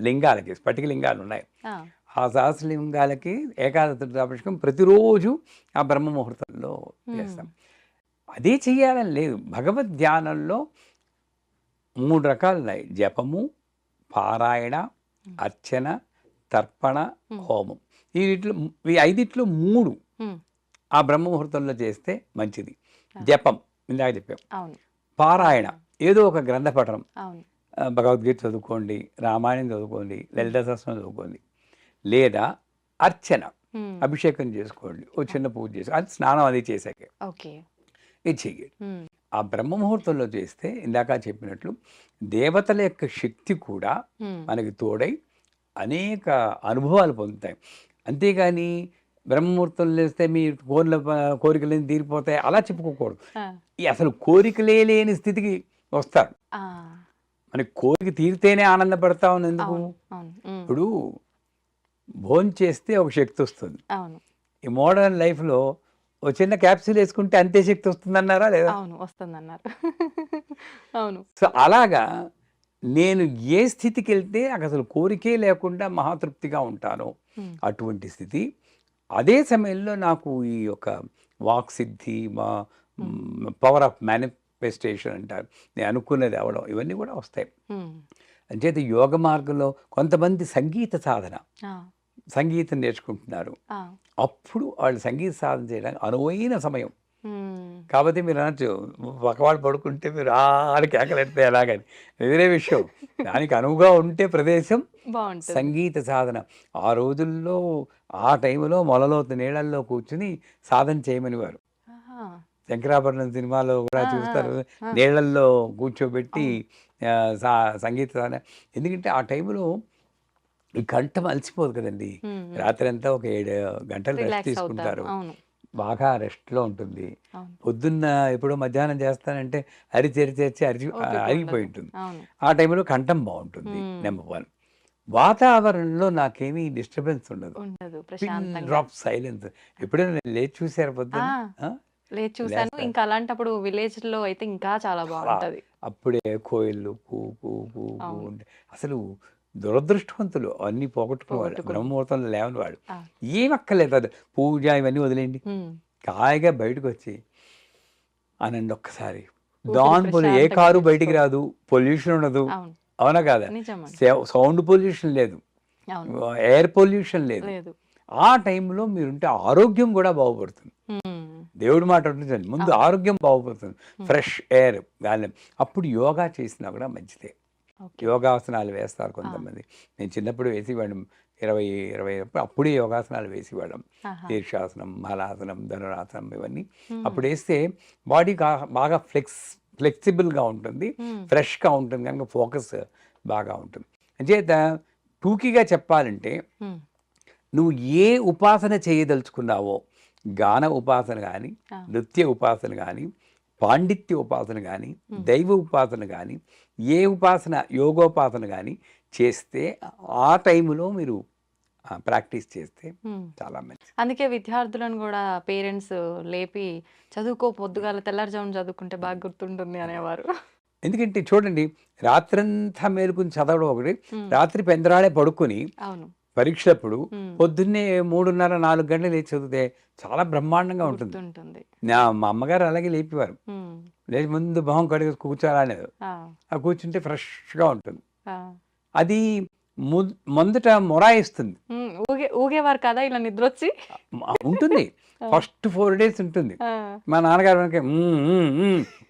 లింగాలకి, స్ఫటిక లింగాలు ఉన్నాయి, ఆ, ఆ సహస్రలింగాలకి ఏకాదశ రుద్రాభిషేకం ప్రతిరోజు ఆ బ్రహ్మ ముహూర్తంలో చేస్తాం. అదే చెయ్యాలని లేదు, భగవద్ ధ్యానంలో 3 రకాలు ఉన్నాయి: జపము, పారాయణ, అర్చన, తర్పణ, హోమం. ఈ 5 3 ఉమ్, ఆ బ్రహ్మ ముహూర్తంలో చేస్తే మంచిది. జపం ఇందాక చెప్పాం, అవును, పారాయణ ఏదో ఒక గ్రంథ పఠనం, అవును. భగవద్గీత చదువుకోండి, రామాయణం చదువుకోండి, లలిత సహస్రం చదువుకోండి. లేదా అర్చన, ఉమ్, అభిషేకం చేసుకోండి, ఓ చిన్న పూజ చేసుకోండి, అది స్నానం అది చేశాకే ఓకే. ఇది చెయ్యండి. ఉమ్, ఆ బ్రహ్మ ముహూర్తంలో చేస్తే ఇందాక చెప్పినట్లు దేవతల యొక్క శక్తి కూడా ఉమ్, మనకి తోడై అనేక అనుభవాలు పొందుతాయి. అంతేగాని బ్రహ్మముహూర్తంలో లేస్తే మీ కోరికలేని తీరిపోతాయి అలా చెప్పుకోకూడదు. ఆ, ఈ అసలు కోరికలే లేని స్థితికి వస్తారు. ఆ, మనకి కోరిక తీరితేనే ఆనందపడతాం ఎందుకు? ఇప్పుడు భోంచేస్తే ఒక శక్తి వస్తుంది. ఈ మోడర్న్ లైఫ్లో ఓ చిన్న క్యాప్సూల్ వేసుకుంటే అంతే శక్తి వస్తుందన్నారా లేదా? వస్తుందన్నారు. అవును. సో అలాగా నేను ఏ స్థితికి వెళ్తే అసలు కోరికే లేకుండా మహాతృప్తిగా ఉంటాను, అటువంటి స్థితి. అదే సమయంలో నాకు ఈ యొక్క వాక్ సిద్ధి, మా పవర్ ఆఫ్ మేనిఫెస్టేషన్ అంటారు, నేను అనుకున్నది అవడం, ఇవన్నీ కూడా వస్తాయి. అంచేత యోగ మార్గంలో కొంతమంది సంగీత సాధన, సంగీతం నేర్చుకుంటున్నారు, అప్పుడు వాళ్ళు సంగీత సాధన చేయడానికి అనువైన సమయం. కాబట్టి మీరు అనొచ్చు పక్కవాడు పడుకుంటే మీరు ఆడికి కేకలెడితే ఎలాగని, వేరే విషయం. దానికి అనువుగా ఉంటే ప్రదేశం సంగీత సాధన. ఆ రోజుల్లో ఆ టైంలో మొలలోతు నీళ్ళల్లో కూర్చుని సాధన చేయమని వారు. శంకరాభరణం సినిమాలో కూడా చూస్తారు, నీళ్ళల్లో కూర్చోబెట్టి సంగీత సాధన. ఎందుకంటే ఆ టైంలో ఈ కంఠం అలసిపోదు కదండి, రాత్రి అంతా ఒక 7 గంటలు రెస్ట్ తీసుకుంటారు, బాగా రెస్ట్లో ఉంటుంది. పొద్దున్న ఎప్పుడో మధ్యాహ్నం చేస్తానంటే అరిగిపోయి ఉంటుంది. ఆ టైంలో కంఠం బాగుంటుంది. నెంబర్ 1. వాతావరణంలో నాకేమీ డిస్టర్బెన్స్ ఉండదు, డ్రాప్ సైలెన్స్. ఎప్పుడైనా నేను లేచి చూసారు పొద్దున్న? లేదు చూసాను. ఇంకా అలాంటప్పుడు విలేజ్ లో అయితే ఇంకా చాలా బాగుంటది. అప్పుడే కోయిళ్ళు కూ కూ కూ కూ ఉంటే అసలు దురదృష్టవంతులు అన్ని పోగొట్టుకోవాలి. బ్రహ్మముహూర్తంలో లేవని వాడు ఏమక్కర్లేదు, అది పూజ ఇవన్నీ వదిలేండి, హాయిగా బయటకు వచ్చి అనండి ఒక్కసారి. దాని ఏ కారు బయటికి రాదు, పొల్యూషన్ ఉండదు, అవునా కాదా? సౌండ్ పొల్యూషన్ లేదు, ఎయిర్ పొల్యూషన్ లేదు. ఆ టైంలో మీరుంటే ఆరోగ్యం కూడా బాగుపడుతుంది. దేవుడి మాట ఉంటుంది, ముందు ఆరోగ్యం బాగుపడుతుంది, ఫ్రెష్ ఎయిర్ గాలి. అప్పుడు యోగా చేసినా కూడా మంచిదే. యోగాసనాలు వేస్తారు కొంతమంది. నేను చిన్నప్పుడు వేసేవాళ్ళం, 20 అప్పుడే యోగాసనాలు వేసేవాళ్ళం. శీర్షాసనం, హలాసనం, ధనురాసనం, ఇవన్నీ అప్పుడు వేస్తే బాడీ బాగా ఫ్లెక్సిబుల్గా ఉంటుంది, ఫ్రెష్గా ఉంటుంది, కనుక ఫోకస్ బాగా ఉంటుంది. అంచేత టూకీగా చెప్పాలంటే నువ్వు ఏ ఉపాసన చేయదలుచుకున్నావో, గాన ఉపాసన కానీ, నృత్య ఉపాసన కానీ, పాండిత్య ఉపాసన కానీ, దైవ ఉపాసన కానీ, ఏ ఉపాసన, యోగోపాసన కానీ చేస్తే ఆ టైంలో మీరు ప్రాక్టీస్ చేస్తే చాలా మంచిది. అందుకే విద్యార్థులను కూడా పేరెంట్స్ లేపి చదువుకో, పొద్దుగాల తెల్లారుజామున చదువుకుంటే బాగా గుర్తుంటుంది అనేవారు. ఎందుకంటే చూడండి, రాత్రంతా మేలుకుని చదవడం ఒకటి, రాత్రి పెందరాడే పడుకొని పరీక్షలప్పుడు పొద్దున్నే 3:30, 4 గంటలు లేచి చదివితే చాలా బ్రహ్మాండంగా ఉంటుంది. మా అమ్మగారు అలాగే లేపేవారు, లేచి ముందు మొహం కడిగి కూర్చోాలనేది, కూర్చుంటే ఫ్రెష్గా ఉంటుంది. అది మొదట మొరాయిస్తుంది, ఊగేవారు కదా ఇలా నిద్ర వచ్చి ఉంటుంది. ఫస్ట్ 4 days ఉంటుంది. మా నాన్నగారు వెనక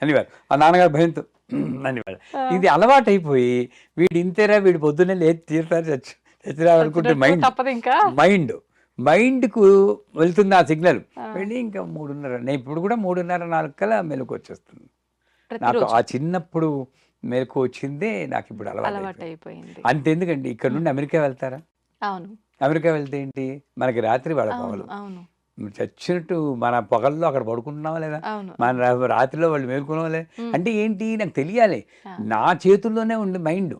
అనేవారు, ఆ నాన్నగారు భయంతో అనేవారు. ఇది అలవాటు అయిపోయి వీడు ఇంతేరా, వీడు పొద్దున్నే లేచి తీరుతారు చచ్చిరానుకుంటే మైండ్కు వెళ్తుంది ఆ సిగ్నల్, వెళ్ళి ఇంకా 3:30, నేను ఇప్పుడు కూడా 3:30, 4 కల్లా మెలకు వచ్చేస్తుంది. నాకు ఆ చిన్నప్పుడు మెలకు వచ్చిందే నాకు ఇప్పుడు అలవాటు అయిపోయింది. అంతెందుకండి, ఇక్కడ నుండి అమెరికా వెళ్తారా? అమెరికా వెళ్తే ఏంటి, మనకి రాత్రి వాళ్ళ పగలు. చచ్చినట్టు మన పగల్లో అక్కడ పడుకుంటున్నావా లేదా, మన రాత్రిలో వాళ్ళు మేలుకున్నావా లేదా, అంటే ఏంటి నాకు తెలియాలి. నా చేతుల్లోనే ఉంది మైండ్.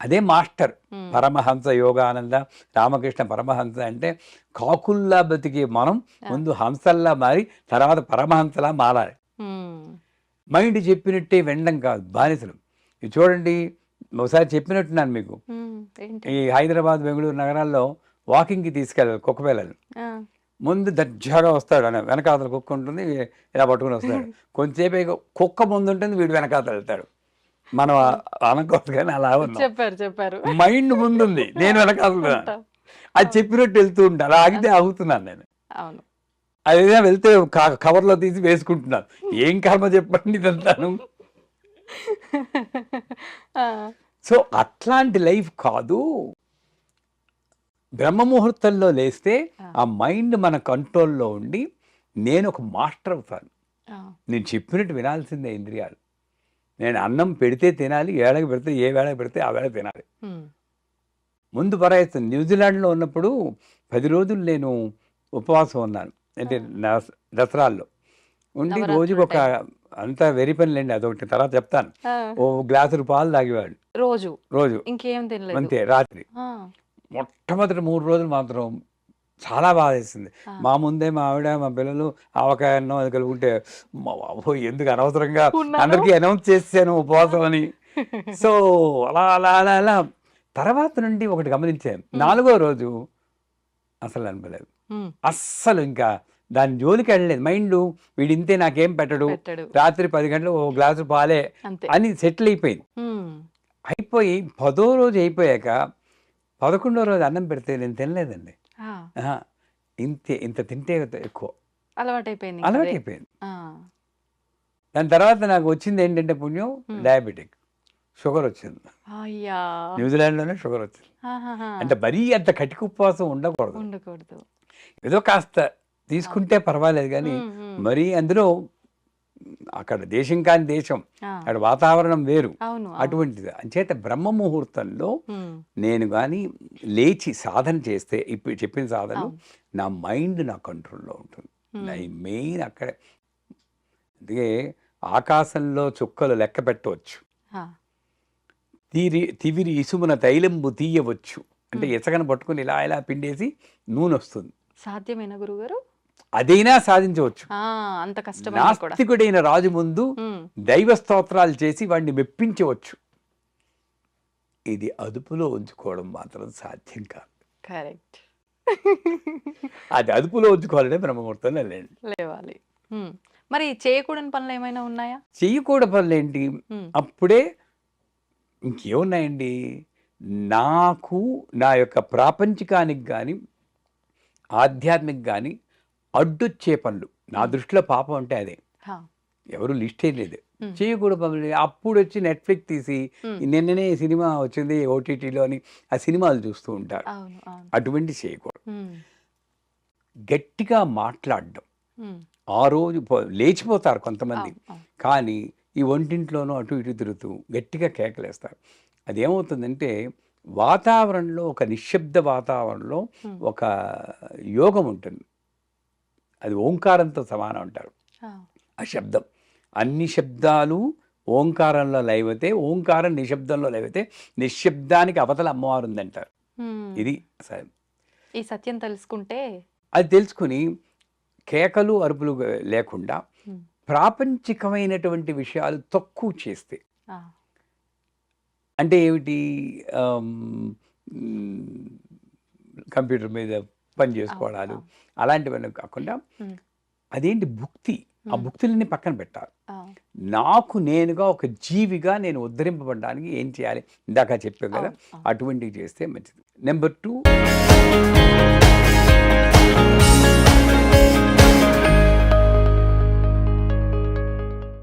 అదే మాస్టర్ పరమహంస యోగానంద రామకృష్ణ పరమహంస. అంటే కాకుల్లా బతికే మనం ముందు హంసల్లా మారి తర్వాత పరమహంసలా మారాలి. మైండ్ చెప్పినట్టే వెండం కాదు, బానిసలు. ఇది చూడండి, ఒకసారి చెప్పినట్టున్నాను మీకు, ఈ హైదరాబాద్, బెంగళూరు నగరాల్లో వాకింగ్కి తీసుకెళ్ళాలి కుక్క పిల్లలు. ముందు దర్జాగా వస్తాడు, అని వెనకాతల కుక్క ఉంటుంది, ఇలా పట్టుకుని వస్తాడు. కొంచెంసేపు కుక్క ముందు ఉంటుంది, వీడు వెనకాతలు వెళ్తాడు. మనం అనుకోవచ్చు కానీ అలా చెప్పారు. మైండ్ ముందుంది, నేను వెనకాల అది చెప్పినట్టు వెళ్తూ ఉంటాను. అలా ఆగితే ఆగుతున్నాను నేను. అదేదో వెళ్తే కవర్లో తీసి వేసుకుంటున్నాను. ఏం కర్మ చెప్పండి ఇదంతాను. సో అట్లాంటి లైఫ్ కాదు. బ్రహ్మముహూర్తంలో లేస్తే ఆ మైండ్ మన కంట్రోల్లో ఉండి నేను ఒక మాస్టర్ అవుతాను. నేను చెప్పినట్టు వినాల్సిందే ఇంద్రియాలు. నేను అన్నం పెడితే తినాలి, ఏళ్ళకి పెడితే ఏ వేళకి పెడితే ఆ వేళ తినాలి. ముందు పరాయిస్తాను. న్యూజిలాండ్లో ఉన్నప్పుడు 10 రోజులు నేను ఉపవాసం ఉన్నాను, అంటే దసరాల్లో. ఉండి రోజుకి ఒక అంత వెరీ పని లేండి, అదొకటి తర్వాత చెప్తాను. ఓ గ్లాసులు పాలు తాగేవాడు రోజు రోజు, ఇంకేం తినలేదు అంతే. రాత్రి మొట్టమొదటి 3 రోజులు మాత్రం చాలా బాధ వేసింది. మా ముందే మా ఆవిడ మా పిల్లలు ఆవకాయ అన్నం అది కలుగుంటే ఎందుకు అనవసరంగా అందరికీ అనౌన్స్ చేసాను ఉపవాసం అని. సో అలా అలా అలా అలా తర్వాత నుండి ఒకటి గమనించాను, 4వ రోజు అసలు అనిపలేదు, అస్సలు ఇంకా దాని జోలికి వెళ్ళలేదు. మైండ్ వీడింతే నాకేం పెట్టడు, రాత్రి 10 గంటలు ఓ గ్లాసు పాలే అని సెటిల్ అయిపోయింది. అయిపోయి 10వ రోజు అయిపోయాక 11వ రోజు అన్నం పెడితే నేను తినలేదండి. ఇంత తింటే ఎక్కువ అలవాటైపోయింది. దాని తర్వాత నాకు వచ్చింది ఏంటంటే పుణ్యం, డయాబెటిక్, షుగర్ వచ్చింది. న్యూజిలాండ్లోనే షుగర్ వచ్చింది. అంటే మరీ అంత కటిక ఉపవాసం ఉండకూడదు, ఏదో కాస్త తీసుకుంటే పర్వాలేదు, కానీ మరీ అందులో అక్కడ దేశం కాని దేశం, అక్కడ వాతావరణం వేరు, అటువంటిది. అంచేత బ్రహ్మ ముహూర్తంలో నేను కానీ లేచి సాధన చేస్తే, ఇప్పుడు చెప్పిన సాధనలు, నా మైండ్ నా కంట్రోల్లో ఉంటుంది. నా మెయిన్ అక్కడే. అందుకే ఆకాశంలో చుక్కలు లెక్క పెట్టవచ్చు, తివిరి ఇసుమున తైలంబు తీయవచ్చు. అంటే ఇసకను పట్టుకుని ఇలా ఇలా పిండేసి నూనె వస్తుంది. సాధ్యమేనా గురుగారు? అదైనా సాధించవచ్చు. అంత కష్టం. నాస్తికుడైన రాజు ముందు దైవ స్తోత్రాలు చేసి వాడిని మెప్పించవచ్చు. ఇది అదుపులో ఉంచుకోవడం మాత్రం సాధ్యం కాదు. కరెక్ట్. అది అదుపులో ఉంచుకోవాలంటే బ్రహ్మముహూర్తం లేవాలి. మరి చేయకూడని పనులు ఏమైనా ఉన్నాయా? చేయకూడని పనులు ఏంటి? అప్పుడే ఇంకేమున్నాయండి, నాకు నా యొక్క ప్రాపంచికానికి కానీ ఆధ్యాత్మిక కానీ అడ్డొచ్చే పనులు. నా దృష్టిలో పాపం అంటే అదే, ఎవరు లిస్టే లేదు. చేయకూడదు పనులు. అప్పుడు వచ్చి నెట్ఫ్లిక్స్ తీసి నిన్ననే సినిమా వచ్చింది ఓటీటీలో అని ఆ సినిమాలు చూస్తూ ఉంటారు. అటువంటి చేయకూడదు. గట్టిగా మాట్లాడడం, ఆ రోజు లేచిపోతారు కొంతమంది, కానీ ఈ వంటింట్లోనూ అటు ఇటు తిరుగుతూ గట్టిగా కేకలేస్తారు. అదేమవుతుందంటే వాతావరణంలో, ఒక నిశ్శబ్ద వాతావరణంలో ఒక యోగం ఉంటుంది. అది ఓంకారంతో సమానం అంటారు. ఆ శబ్దం, అన్ని శబ్దాలు ఓంకారంలో లైవతే, ఓంకారం నిశ్శబ్దంలో లైవతే, నిశ్శబ్దానికి అవతల అమ్మవారు ఉందంటారు. ఇది ఈ సత్యం తెలుసుకుంటే, అది తెలుసుకుని కేకలు అరుపులు లేకుండా ప్రాపంచికమైనటువంటి విషయాలు తక్కువ చేస్తే, అంటే ఏమిటి, కంప్యూటర్ మీద పని చేసుకోవడాలు అలాంటివన్నీ కాకుండా అదేంటి భుక్తి, ఆ భుక్తులన్నీ పక్కన పెట్టాలి. నాకు నేనుగా ఒక జీవిగా నేను ఉద్ధరింపబడడానికి ఏం చేయాలి, ఇందాక చెప్పాను కదా, అటువంటివి చేస్తే మంచిది. నెంబర్ 2